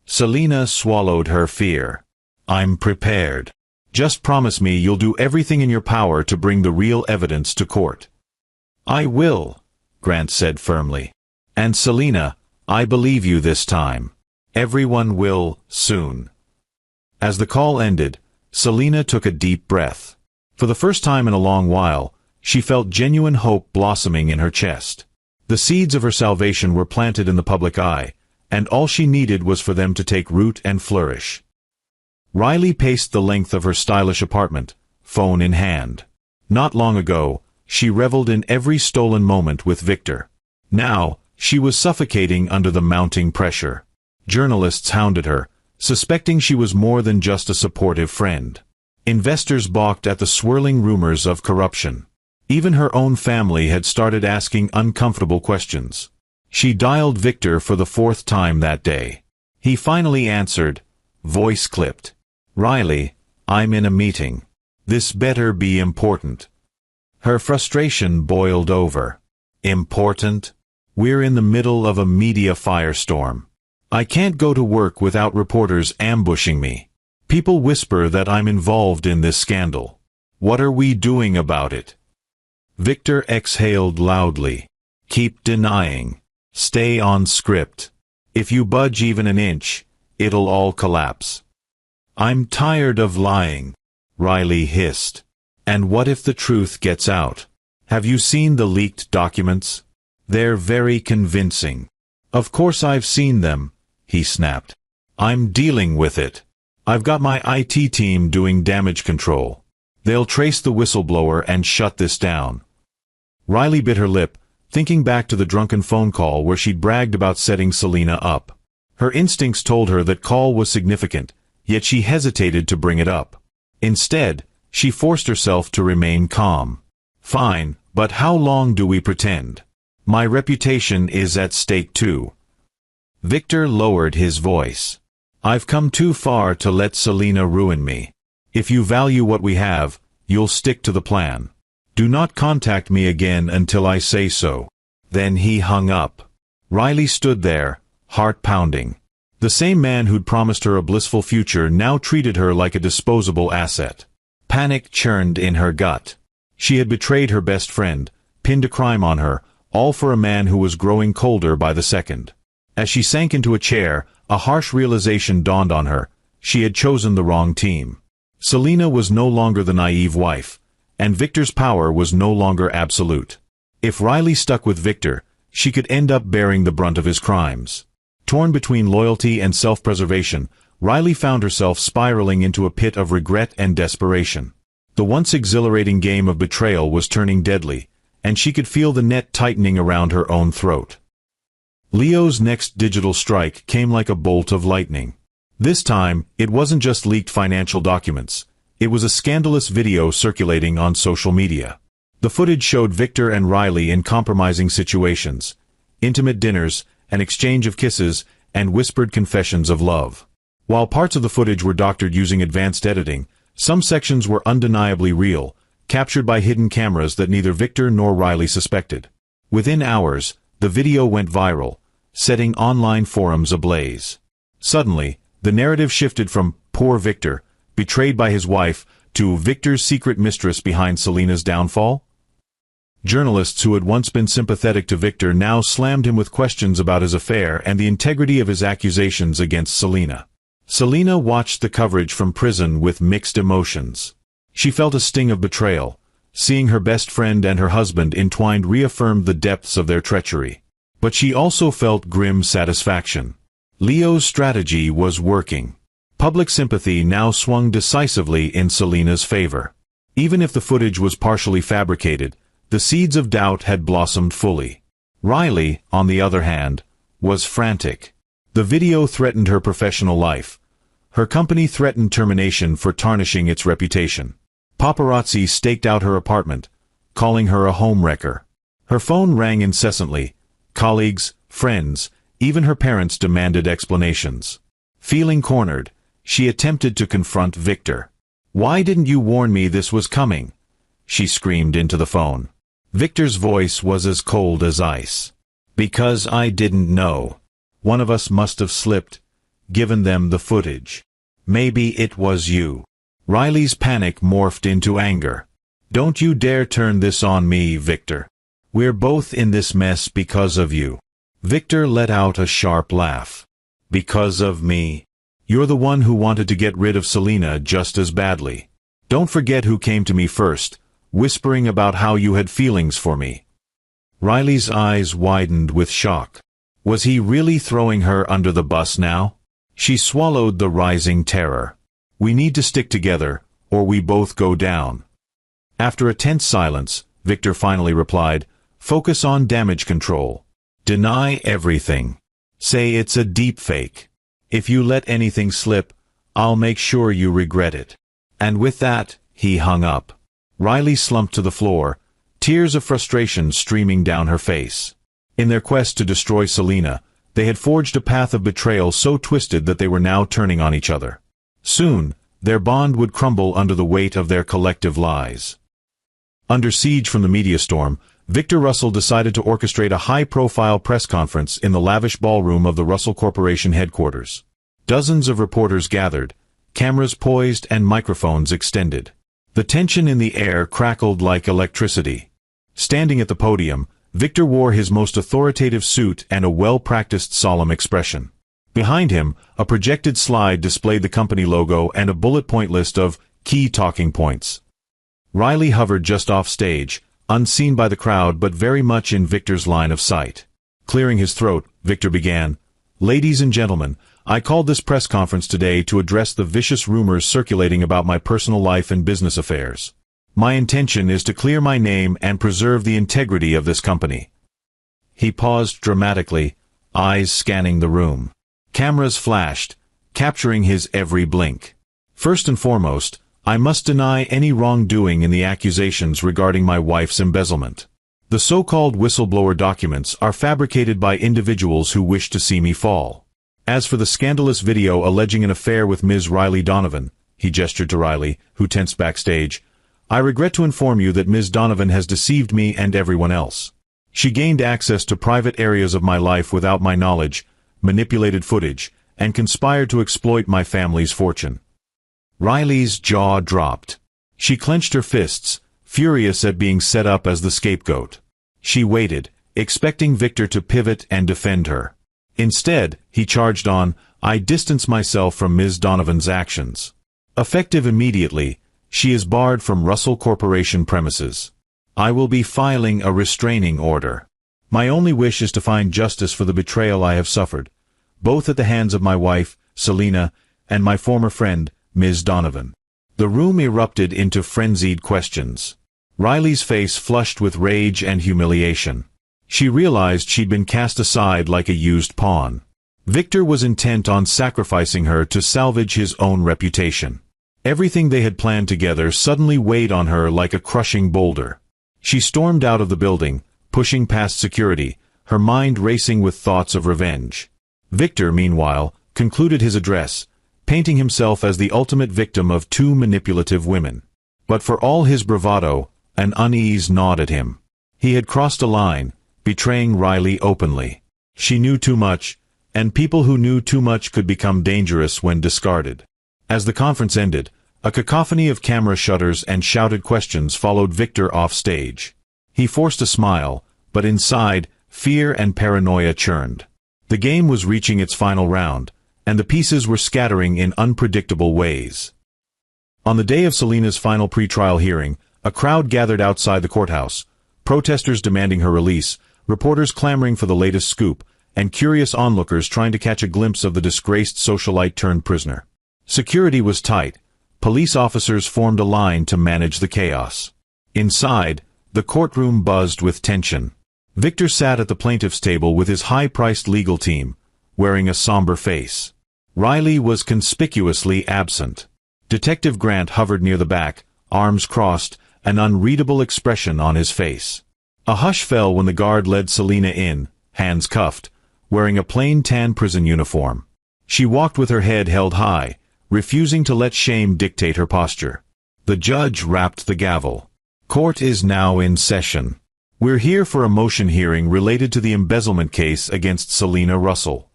Selena swallowed her fear. "I'm prepared. Just promise me you'll do everything in your power to bring the real evidence to court." "I will," Grant said firmly. "And Selena, I believe you this time. Everyone will, soon." As the call ended, Selena took a deep breath. For the first time in a long while, she felt genuine hope blossoming in her chest. The seeds of her salvation were planted in the public eye, and all she needed was for them to take root and flourish. Riley paced the length of her stylish apartment, phone in hand. Not long ago, she reveled in every stolen moment with Victor. Now, she was suffocating under the mounting pressure. Journalists hounded her, suspecting she was more than just a supportive friend. Investors balked at the swirling rumors of corruption. Even her own family had started asking uncomfortable questions. She dialed Victor for the 4th time that day. He finally answered, voice clipped. "Riley, I'm in a meeting. This better be important." Her frustration boiled over. "Important? We're in the middle of a media firestorm. I can't go to work without reporters ambushing me. People whisper that I'm involved in this scandal. What are we doing about it?" Victor exhaled loudly. "Keep denying. Stay on script. If you budge even an inch, it'll all collapse." "I'm tired of lying," Riley hissed. "And what if the truth gets out? Have you seen the leaked documents? They're very convincing." "Of course I've seen them," he snapped. "I'm dealing with it. I've got my IT team doing damage control. They'll trace the whistleblower and shut this down." Riley bit her lip, thinking back to the drunken phone call where she'd bragged about setting Selena up. Her instincts told her that call was significant, yet she hesitated to bring it up. Instead, she forced herself to remain calm. "Fine, but how long do we pretend? My reputation is at stake too." Victor lowered his voice. "I've come too far to let Selena ruin me. If you value what we have, you'll stick to the plan. Do not contact me again until I say so." Then he hung up. Riley stood there, heart pounding. The same man who'd promised her a blissful future now treated her like a disposable asset. Panic churned in her gut. She had betrayed her best friend, pinned a crime on her, all for a man who was growing colder by the second. As she sank into a chair, a harsh realization dawned on her. She had chosen the wrong team. Selena was no longer the naive wife, and Victor's power was no longer absolute. If Riley stuck with Victor, she could end up bearing the brunt of his crimes. Torn between loyalty and self-preservation, Riley found herself spiraling into a pit of regret and desperation. The once exhilarating game of betrayal was turning deadly, and she could feel the net tightening around her own throat. Leo's next digital strike came like a bolt of lightning. This time, it wasn't just leaked financial documents. It was a scandalous video circulating on social media. The footage showed Victor and Riley in compromising situations, intimate dinners, an exchange of kisses, and whispered confessions of love. While parts of the footage were doctored using advanced editing, some sections were undeniably real, captured by hidden cameras that neither Victor nor Riley suspected. Within hours, the video went viral, setting online forums ablaze. Suddenly, the narrative shifted from poor Victor, betrayed by his wife, to Victor's secret mistress behind Selena's downfall. Journalists who had once been sympathetic to Victor now slammed him with questions about his affair and the integrity of his accusations against Selena. Selena watched the coverage from prison with mixed emotions. She felt a sting of betrayal. Seeing her best friend and her husband entwined reaffirmed the depths of their treachery. But she also felt grim satisfaction. Leo's strategy was working. Public sympathy now swung decisively in Selena's favor. Even if the footage was partially fabricated, the seeds of doubt had blossomed fully. Riley, on the other hand, was frantic. The video threatened her professional life. Her company threatened termination for tarnishing its reputation. Paparazzi staked out her apartment, calling her a homewrecker. Her phone rang incessantly. Colleagues, friends, even her parents demanded explanations. Feeling cornered, she attempted to confront Victor. "Why didn't you warn me this was coming?" she screamed into the phone. Victor's voice was as cold as ice. "Because I didn't know. One of us must have slipped, given them the footage. Maybe it was you." Riley's panic morphed into anger. "Don't you dare turn this on me, Victor. We're both in this mess because of you." Victor let out a sharp laugh. "Because of me? You're the one who wanted to get rid of Selena just as badly. Don't forget who came to me first, whispering about how you had feelings for me." Riley's eyes widened with shock. Was he really throwing her under the bus now? She swallowed the rising terror. "We need to stick together, or we both go down." After a tense silence, Victor finally replied, "Focus on damage control. Deny everything. Say it's a deepfake. If you let anything slip, I'll make sure you regret it." And with that, he hung up. Riley slumped to the floor, tears of frustration streaming down her face. In their quest to destroy Selena, they had forged a path of betrayal so twisted that they were now turning on each other. Soon, their bond would crumble under the weight of their collective lies. Under siege from the media storm, Victor Russell decided to orchestrate a high-profile press conference in the lavish ballroom of the Russell Corporation headquarters. Dozens of reporters gathered, cameras poised and microphones extended. The tension in the air crackled like electricity. Standing at the podium, Victor wore his most authoritative suit and a well-practiced solemn expression. Behind him, a projected slide displayed the company logo and a bullet-point list of key talking points. Riley hovered just off stage, unseen by the crowd but very much in Victor's line of sight. Clearing his throat, Victor began, "Ladies and gentlemen, I called this press conference today to address the vicious rumors circulating about my personal life and business affairs. My intention is to clear my name and preserve the integrity of this company." He paused dramatically, eyes scanning the room. Cameras flashed, capturing his every blink. "First and foremost, I must deny any wrongdoing in the accusations regarding my wife's embezzlement. The so-called whistleblower documents are fabricated by individuals who wish to see me fall. As for the scandalous video alleging an affair with Ms. Riley Donovan," he gestured to Riley, who tensed backstage, "I regret to inform you that Ms. Donovan has deceived me and everyone else. She gained access to private areas of my life without my knowledge, manipulated footage, and conspired to exploit my family's fortune." Riley's jaw dropped. She clenched her fists, furious at being set up as the scapegoat. She waited, expecting Victor to pivot and defend her. Instead, he charged on, "I distance myself from Ms. Donovan's actions. Effective immediately, she is barred from Russell Corporation premises. I will be filing a restraining order. My only wish is to find justice for the betrayal I have suffered, both at the hands of my wife, Selena, and my former friend, Ms. Donovan." The room erupted into frenzied questions. Riley's face flushed with rage and humiliation. She realized she'd been cast aside like a used pawn. Victor was intent on sacrificing her to salvage his own reputation. Everything they had planned together suddenly weighed on her like a crushing boulder. She stormed out of the building, pushing past security, her mind racing with thoughts of revenge. Victor, meanwhile, concluded his address, painting himself as the ultimate victim of two manipulative women. But for all his bravado, an unease gnawed at him. He had crossed a line, betraying Riley openly. She knew too much, and people who knew too much could become dangerous when discarded. As the conference ended, a cacophony of camera shutters and shouted questions followed Victor off stage. He forced a smile, but inside, fear and paranoia churned. The game was reaching its final round, and the pieces were scattering in unpredictable ways. On the day of Selena's final pretrial hearing, a crowd gathered outside the courthouse, protesters demanding her release, reporters clamoring for the latest scoop, and curious onlookers trying to catch a glimpse of the disgraced socialite turned prisoner. Security was tight. Police officers formed a line to manage the chaos. Inside, the courtroom buzzed with tension. Victor sat at the plaintiff's table with his high-priced legal team, wearing a somber face. Riley was conspicuously absent. Detective Grant hovered near the back, arms crossed, an unreadable expression on his face. A hush fell when the guard led Selena in, hands cuffed, wearing a plain tan prison uniform. She walked with her head held high, refusing to let shame dictate her posture. The judge rapped the gavel. Court is now in session. We're here for a motion hearing related to the embezzlement case against Selena Russell.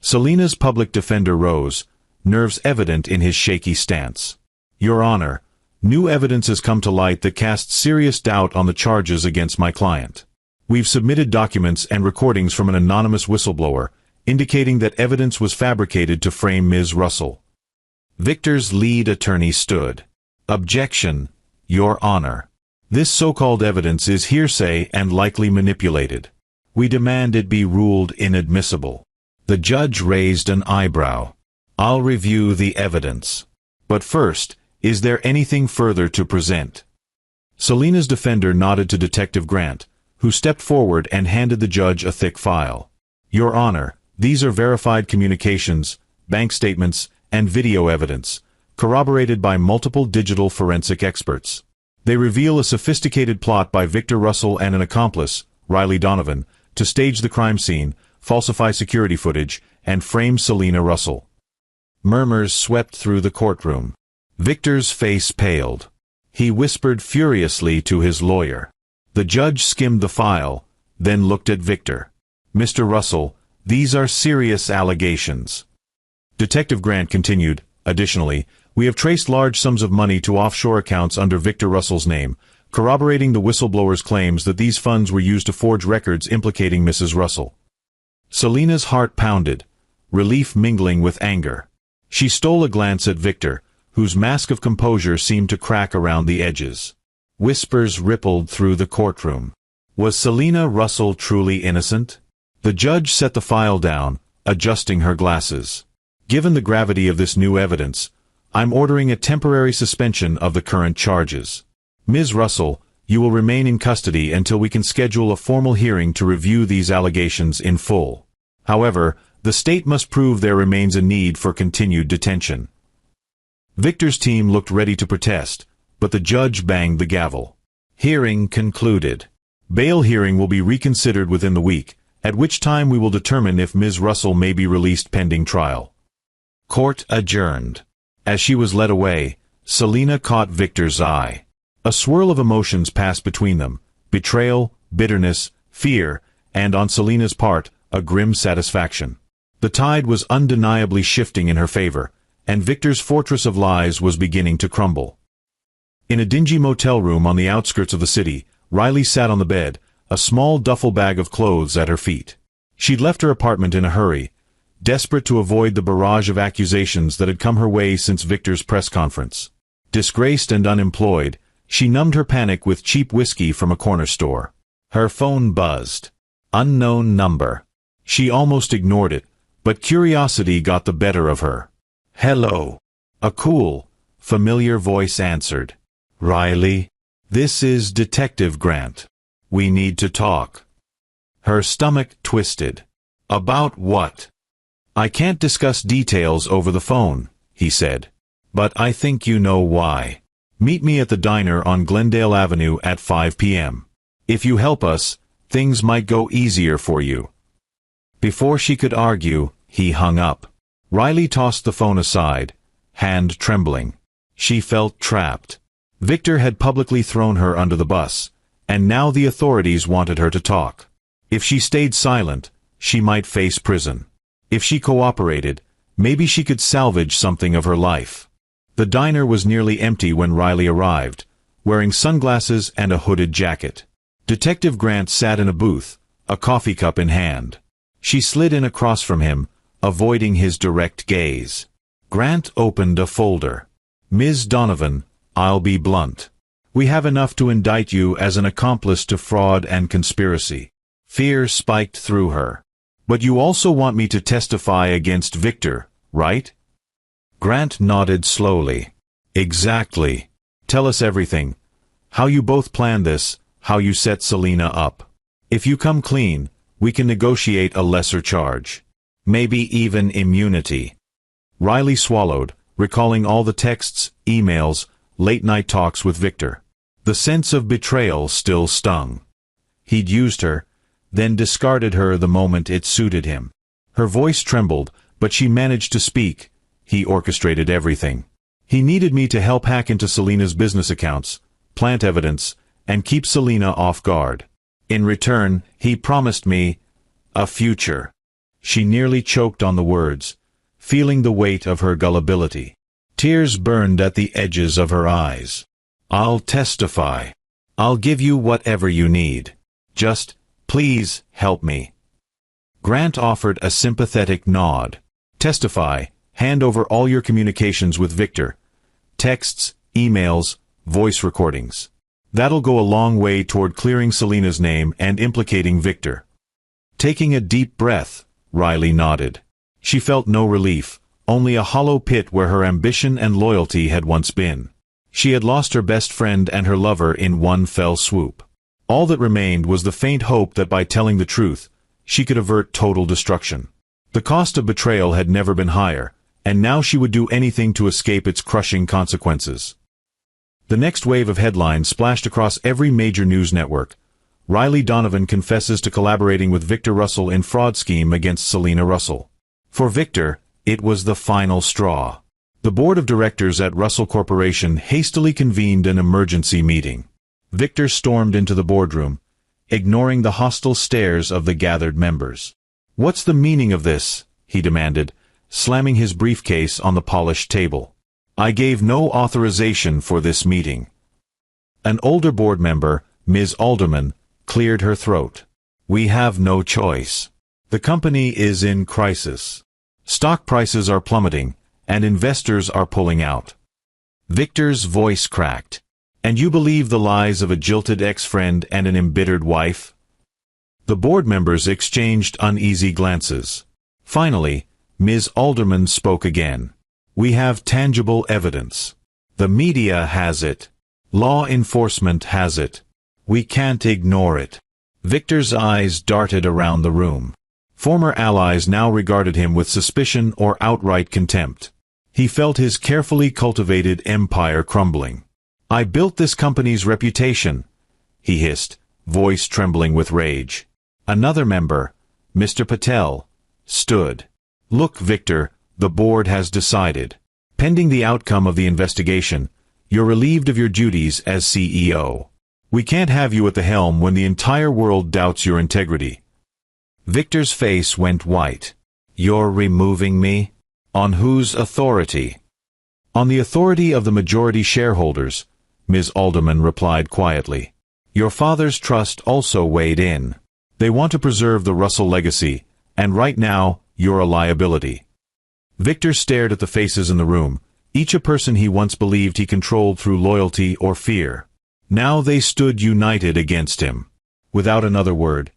Selena's public defender rose, nerves evident in his shaky stance. Your Honor, new evidence has come to light that casts serious doubt on the charges against my client. We've submitted documents and recordings from an anonymous whistleblower, indicating that evidence was fabricated to frame Ms. Russell. Victor's lead attorney stood. Objection, Your Honor. This so-called evidence is hearsay and likely manipulated. We demand it be ruled inadmissible. The judge raised an eyebrow. I'll review the evidence. But first, is there anything further to present? Selena's defender nodded to Detective Grant, who stepped forward and handed the judge a thick file. Your Honor, these are verified communications, bank statements, and video evidence, corroborated by multiple digital forensic experts. They reveal a sophisticated plot by Victor Russell and an accomplice, Riley Donovan, to stage the crime scene, falsify security footage, and frame Selena Russell. Murmurs swept through the courtroom. Victor's face paled. He whispered furiously to his lawyer. The judge skimmed the file, then looked at Victor. Mr. Russell, these are serious allegations. Detective Grant continued, additionally, we have traced large sums of money to offshore accounts under Victor Russell's name, corroborating the whistleblower's claims that these funds were used to forge records implicating Mrs. Russell. Selena's heart pounded, relief mingling with anger. She stole a glance at Victor, whose mask of composure seemed to crack around the edges. Whispers rippled through the courtroom. Was Selena Russell truly innocent? The judge set the file down, adjusting her glasses. Given the gravity of this new evidence, I'm ordering a temporary suspension of the current charges. Ms. Russell, you will remain in custody until we can schedule a formal hearing to review these allegations in full. However, the state must prove there remains a need for continued detention. Victor's team looked ready to protest, but the judge banged the gavel. Hearing concluded. Bail hearing will be reconsidered within the week, at which time we will determine if Ms. Russell may be released pending trial. Court adjourned. As she was led away, Selena caught Victor's eye. A swirl of emotions passed between them, betrayal, bitterness, fear, and on Selena's part, a grim satisfaction. The tide was undeniably shifting in her favor, and Victor's fortress of lies was beginning to crumble. In a dingy motel room on the outskirts of the city, Riley sat on the bed, a small duffel bag of clothes at her feet. She'd left her apartment in a hurry, desperate to avoid the barrage of accusations that had come her way since Victor's press conference. Disgraced and unemployed, she numbed her panic with cheap whiskey from a corner store. Her phone buzzed. Unknown number. She almost ignored it, but curiosity got the better of her. Hello. A cool, familiar voice answered. "Riley, this is Detective Grant. We need to talk." Her stomach twisted. "About what?" "I can't discuss details over the phone," he said. "But I think you know why. Meet me at the diner on Glendale Avenue at 5 p.m. If you help us, things might go easier for you." Before she could argue, he hung up. Riley tossed the phone aside, hand trembling. She felt trapped. Victor had publicly thrown her under the bus, and now the authorities wanted her to talk. If she stayed silent, she might face prison. If she cooperated, maybe she could salvage something of her life. The diner was nearly empty when Riley arrived, wearing sunglasses and a hooded jacket. Detective Grant sat in a booth, a coffee cup in hand. She slid in across from him, avoiding his direct gaze. Grant opened a folder. "Ms. Donovan, I'll be blunt. We have enough to indict you as an accomplice to fraud and conspiracy." Fear spiked through her. "But you also want me to testify against Victor, right?" Grant nodded slowly. "Exactly. Tell us everything. How you both planned this, how you set Selena up. If you come clean, we can negotiate a lesser charge. Maybe even immunity." Riley swallowed, recalling all the texts, emails, late-night talks with Victor. The sense of betrayal still stung. He'd used her, then discarded her the moment it suited him. Her voice trembled, but she managed to speak. "He orchestrated everything. He needed me to help hack into Selena's business accounts, plant evidence, and keep Selena off guard. In return, he promised me a future." She nearly choked on the words, feeling the weight of her gullibility. Tears burned at the edges of her eyes. "I'll testify. I'll give you whatever you need. Just, please, help me." Grant offered a sympathetic nod. "Testify. Hand over all your communications with Victor. Texts, emails, voice recordings. That'll go a long way toward clearing Selena's name and implicating Victor." Taking a deep breath, Riley nodded. She felt no relief, only a hollow pit where her ambition and loyalty had once been. She had lost her best friend and her lover in one fell swoop. All that remained was the faint hope that by telling the truth, she could avert total destruction. The cost of betrayal had never been higher, and now she would do anything to escape its crushing consequences. The next wave of headlines splashed across every major news network. Riley Donovan confesses to collaborating with Victor Russell in fraud scheme against Selena Russell. For Victor, it was the final straw. The board of directors at Russell Corporation hastily convened an emergency meeting. Victor stormed into the boardroom, ignoring the hostile stares of the gathered members. "What's the meaning of this?" he demanded, slamming his briefcase on the polished table. "I gave no authorization for this meeting." An older board member, Ms. Alderman, cleared her throat. "We have no choice. The company is in crisis. Stock prices are plummeting, and investors are pulling out." Victor's voice cracked. "And you believe the lies of a jilted ex-friend and an embittered wife?" The board members exchanged uneasy glances. Finally, Ms. Alderman spoke again. "We have tangible evidence. The media has it. Law enforcement has it. We can't ignore it." Victor's eyes darted around the room. Former allies now regarded him with suspicion or outright contempt. He felt his carefully cultivated empire crumbling. "I built this company's reputation," he hissed, voice trembling with rage. Another member, Mr. Patel, stood. "Look, Victor, the board has decided. Pending the outcome of the investigation, you're relieved of your duties as CEO. We can't have you at the helm when the entire world doubts your integrity." Victor's face went white. "You're removing me? On whose authority?" "On the authority of the majority shareholders," Ms. Alderman replied quietly. "Your father's trust also weighed in. They want to preserve the Russell legacy, and right now, you're a liability." Victor stared at the faces in the room, each a person he once believed he controlled through loyalty or fear. Now they stood united against him. Without another word,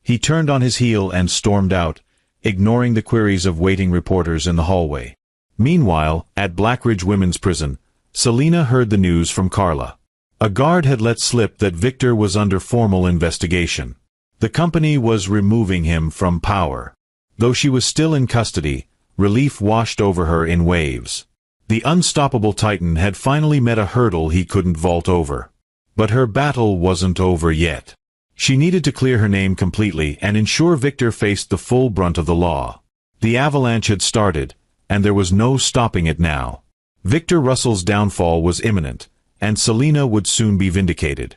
he turned on his heel and stormed out, ignoring the queries of waiting reporters in the hallway. Meanwhile, at Blackridge Women's Prison, Selena heard the news from Carla. A guard had let slip that Victor was under formal investigation. The company was removing him from power. Though she was still in custody, relief washed over her in waves. The unstoppable Titan had finally met a hurdle he couldn't vault over. But her battle wasn't over yet. She needed to clear her name completely and ensure Victor faced the full brunt of the law. The avalanche had started, and there was no stopping it now. Victor Russell's downfall was imminent, and Selena would soon be vindicated.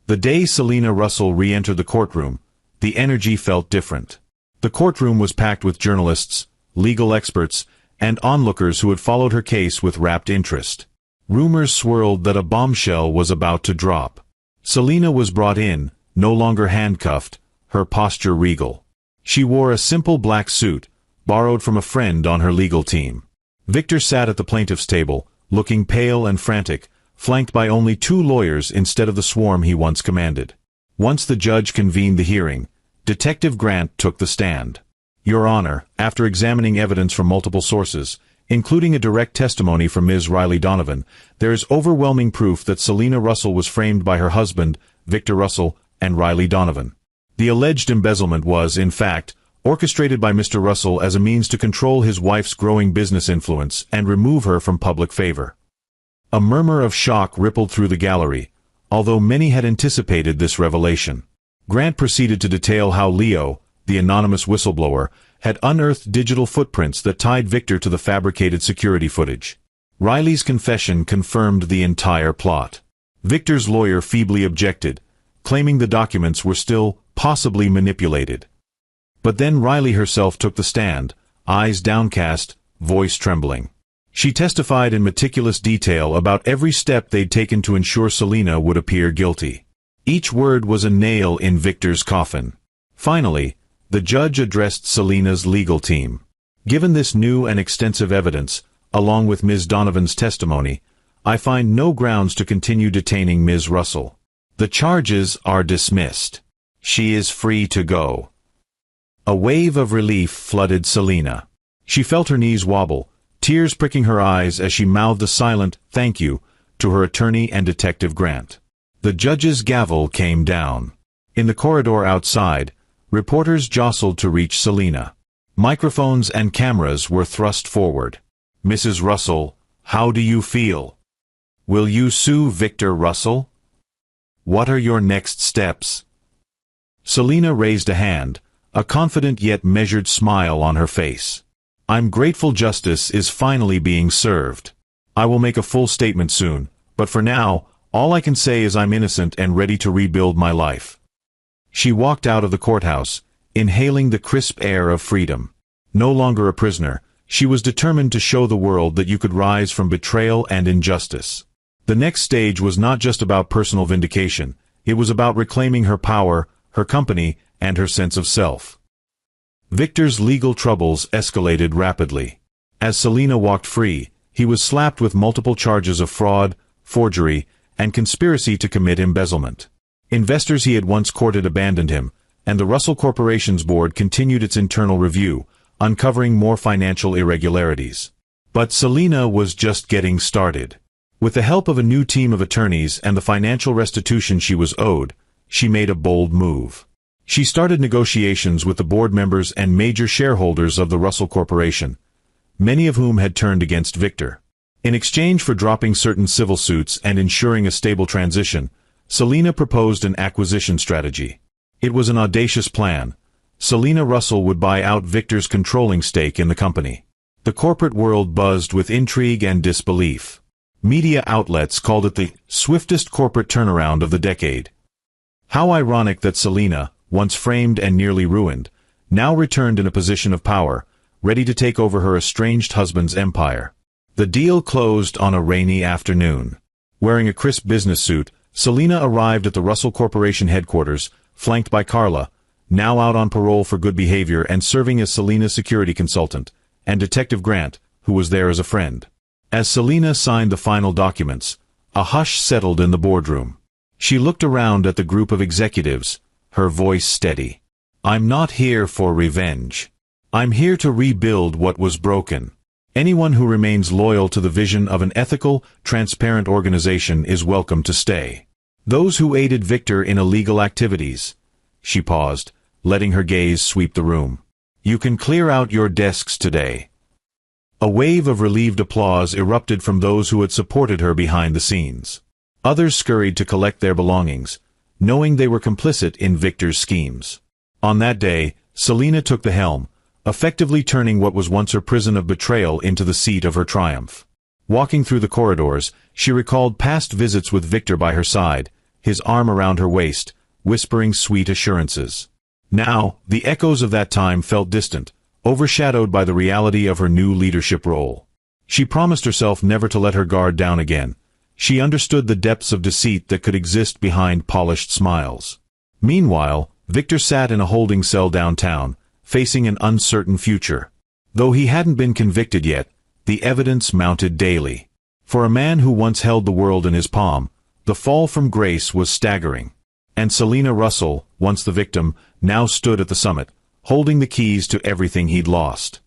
The day Selena Russell re-entered the courtroom, the energy felt different. The courtroom was packed with journalists, legal experts, and onlookers who had followed her case with rapt interest. Rumors swirled that a bombshell was about to drop. Selena was brought in, no longer handcuffed, her posture regal. She wore a simple black suit, borrowed from a friend on her legal team. Victor sat at the plaintiff's table, looking pale and frantic, flanked by only 2 lawyers instead of the swarm he once commanded. Once the judge convened the hearing, Detective Grant took the stand. Your Honor, after examining evidence from multiple sources, including a direct testimony from Ms. Riley Donovan, there is overwhelming proof that Selena Russell was framed by her husband, Victor Russell, and Riley Donovan. The alleged embezzlement was, in fact, orchestrated by Mr. Russell as a means to control his wife's growing business influence and remove her from public favor. A murmur of shock rippled through the gallery, although many had anticipated this revelation. Grant proceeded to detail how Leo, the anonymous whistleblower, had unearthed digital footprints that tied Victor to the fabricated security footage. Riley's confession confirmed the entire plot. Victor's lawyer feebly objected, claiming the documents were still possibly manipulated. But then Riley herself took the stand, eyes downcast, voice trembling. She testified in meticulous detail about every step they'd taken to ensure Selena would appear guilty. Each word was a nail in Victor's coffin. Finally, the judge addressed Selena's legal team. Given this new and extensive evidence, along with Ms. Donovan's testimony, I find no grounds to continue detaining Ms. Russell. The charges are dismissed. She is free to go. A wave of relief flooded Selena. She felt her knees wobble, tears pricking her eyes as she mouthed a silent "thank you" to her attorney and Detective Grant. The judge's gavel came down. In the corridor outside, reporters jostled to reach Selena. Microphones and cameras were thrust forward. Mrs. Russell, how do you feel? Will you sue Victor Russell? What are your next steps? Selena raised a hand, a confident yet measured smile on her face. I'm grateful justice is finally being served. I will make a full statement soon, but for now, all I can say is I'm innocent and ready to rebuild my life. She walked out of the courthouse, inhaling the crisp air of freedom. No longer a prisoner, she was determined to show the world that you could rise from betrayal and injustice. The next stage was not just about personal vindication, it was about reclaiming her power, her company, and her sense of self. Victor's legal troubles escalated rapidly. As Selena walked free, he was slapped with multiple charges of fraud, forgery, and conspiracy to commit embezzlement. Investors he had once courted abandoned him, and the Russell Corporation's board continued its internal review, uncovering more financial irregularities. But Selena was just getting started. With the help of a new team of attorneys and the financial restitution she was owed, she made a bold move. She started negotiations with the board members and major shareholders of the Russell Corporation, many of whom had turned against Victor. In exchange for dropping certain civil suits and ensuring a stable transition, Selena proposed an acquisition strategy. It was an audacious plan. Selena Russell would buy out Victor's controlling stake in the company. The corporate world buzzed with intrigue and disbelief. Media outlets called it the swiftest corporate turnaround of the decade. How ironic that Selena, once framed and nearly ruined, now returned in a position of power, ready to take over her estranged husband's empire. The deal closed on a rainy afternoon. Wearing a crisp business suit, Selena arrived at the Russell Corporation headquarters, flanked by Carla, now out on parole for good behavior and serving as Selena's security consultant, and Detective Grant, who was there as a friend. As Selena signed the final documents, a hush settled in the boardroom. She looked around at the group of executives, her voice steady. I'm not here for revenge. I'm here to rebuild what was broken. Anyone who remains loyal to the vision of an ethical, transparent organization is welcome to stay. Those who aided Victor in illegal activities. She paused, letting her gaze sweep the room. You can clear out your desks today. A wave of relieved applause erupted from those who had supported her behind the scenes. Others scurried to collect their belongings, knowing they were complicit in Victor's schemes. On that day, Selena took the helm, effectively turning what was once her prison of betrayal into the seat of her triumph. Walking through the corridors, she recalled past visits with Victor by her side, his arm around her waist, whispering sweet assurances. Now, the echoes of that time felt distant, overshadowed by the reality of her new leadership role. She promised herself never to let her guard down again. She understood the depths of deceit that could exist behind polished smiles. Meanwhile, Victor sat in a holding cell downtown, facing an uncertain future. Though he hadn't been convicted yet, the evidence mounted daily. For a man who once held the world in his palm, the fall from grace was staggering. And Selena Russell, once the victim, now stood at the summit, holding the keys to everything he'd lost.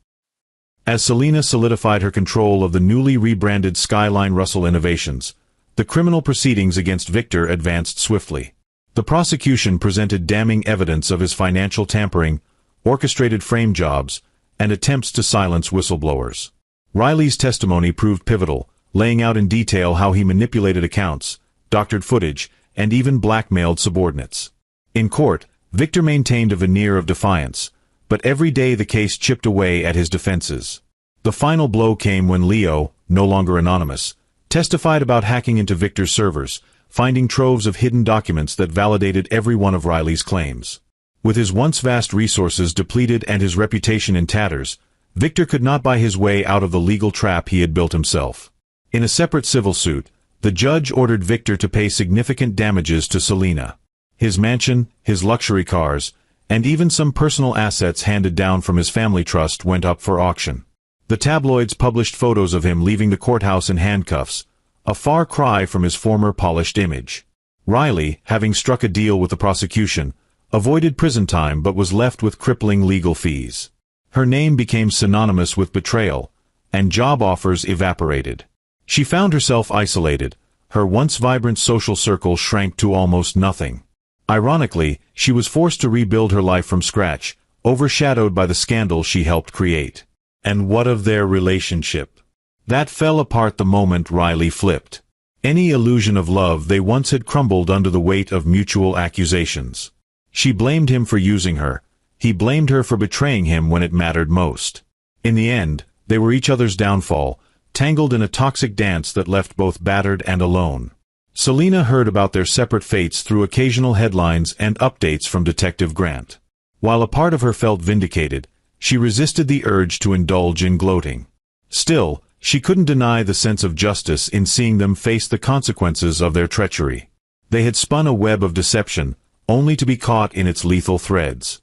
As Selena solidified her control of the newly rebranded Skyline Russell Innovations, the criminal proceedings against Victor advanced swiftly. The prosecution presented damning evidence of his financial tampering, orchestrated frame jobs, and attempts to silence whistleblowers. Riley's testimony proved pivotal, laying out in detail how he manipulated accounts, doctored footage, and even blackmailed subordinates. In court, Victor maintained a veneer of defiance, but every day the case chipped away at his defenses. The final blow came when Leo, no longer anonymous, testified about hacking into Victor's servers, finding troves of hidden documents that validated every one of Riley's claims. With his once vast resources depleted and his reputation in tatters, Victor could not buy his way out of the legal trap he had built himself. In a separate civil suit, the judge ordered Victor to pay significant damages to Selena. His mansion, his luxury cars, and even some personal assets handed down from his family trust went up for auction. The tabloids published photos of him leaving the courthouse in handcuffs, a far cry from his former polished image. Riley, having struck a deal with the prosecution, avoided prison time but was left with crippling legal fees. Her name became synonymous with betrayal, and job offers evaporated. She found herself isolated. Her once vibrant social circle shrank to almost nothing. Ironically, she was forced to rebuild her life from scratch, overshadowed by the scandal she helped create. And what of their relationship? That fell apart the moment Riley flipped. Any illusion of love they once had crumbled under the weight of mutual accusations. She blamed him for using her. He blamed her for betraying him when it mattered most. In the end, they were each other's downfall, tangled in a toxic dance that left both battered and alone. Selena heard about their separate fates through occasional headlines and updates from Detective Grant. While a part of her felt vindicated, she resisted the urge to indulge in gloating. Still, she couldn't deny the sense of justice in seeing them face the consequences of their treachery. They had spun a web of deception, only to be caught in its lethal threads.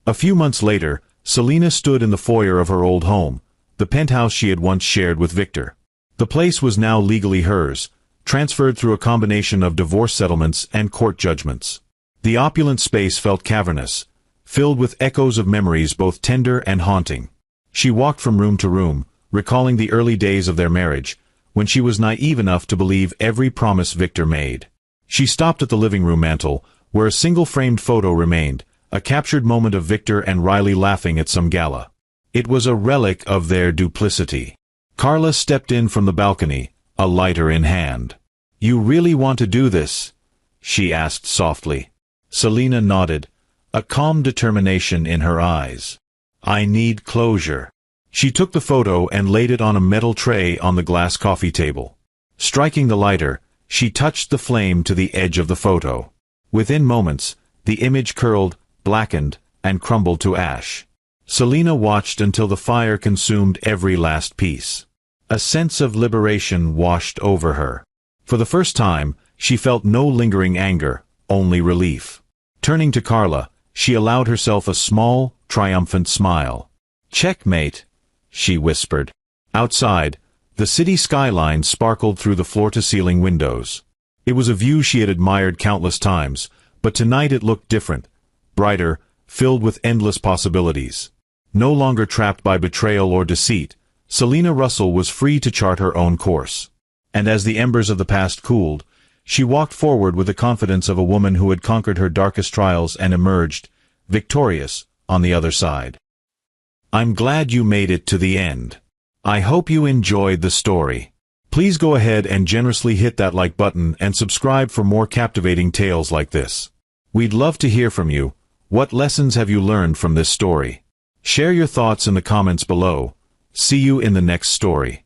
A few months later, Selena stood in the foyer of her old home, the penthouse she had once shared with Victor. The place was now legally hers, transferred through a combination of divorce settlements and court judgments. The opulent space felt cavernous, filled with echoes of memories both tender and haunting. She walked from room to room, recalling the early days of their marriage, when she was naive enough to believe every promise Victor made. She stopped at the living room mantel, where a single framed photo remained, a captured moment of Victor and Riley laughing at some gala. It was a relic of their duplicity. Carla stepped in from the balcony, a lighter in hand. "You really want to do this?" she asked softly. Selena nodded, a calm determination in her eyes. "I need closure." She took the photo and laid it on a metal tray on the glass coffee table. Striking the lighter, she touched the flame to the edge of the photo. Within moments, the image curled, blackened, and crumbled to ash. Selena watched until the fire consumed every last piece. A sense of liberation washed over her. For the first time, she felt no lingering anger, only relief. Turning to Carla, she allowed herself a small, triumphant smile. "Checkmate," she whispered. Outside, the city skyline sparkled through the floor-to-ceiling windows. It was a view she had admired countless times, but tonight it looked different, brighter, filled with endless possibilities. No longer trapped by betrayal or deceit, Selena Russell was free to chart her own course. And as the embers of the past cooled, she walked forward with the confidence of a woman who had conquered her darkest trials and emerged, victorious, on the other side. I'm glad you made it to the end. I hope you enjoyed the story. Please go ahead and generously hit that like button and subscribe for more captivating tales like this. We'd love to hear from you. What lessons have you learned from this story? Share your thoughts in the comments below. See you in the next story.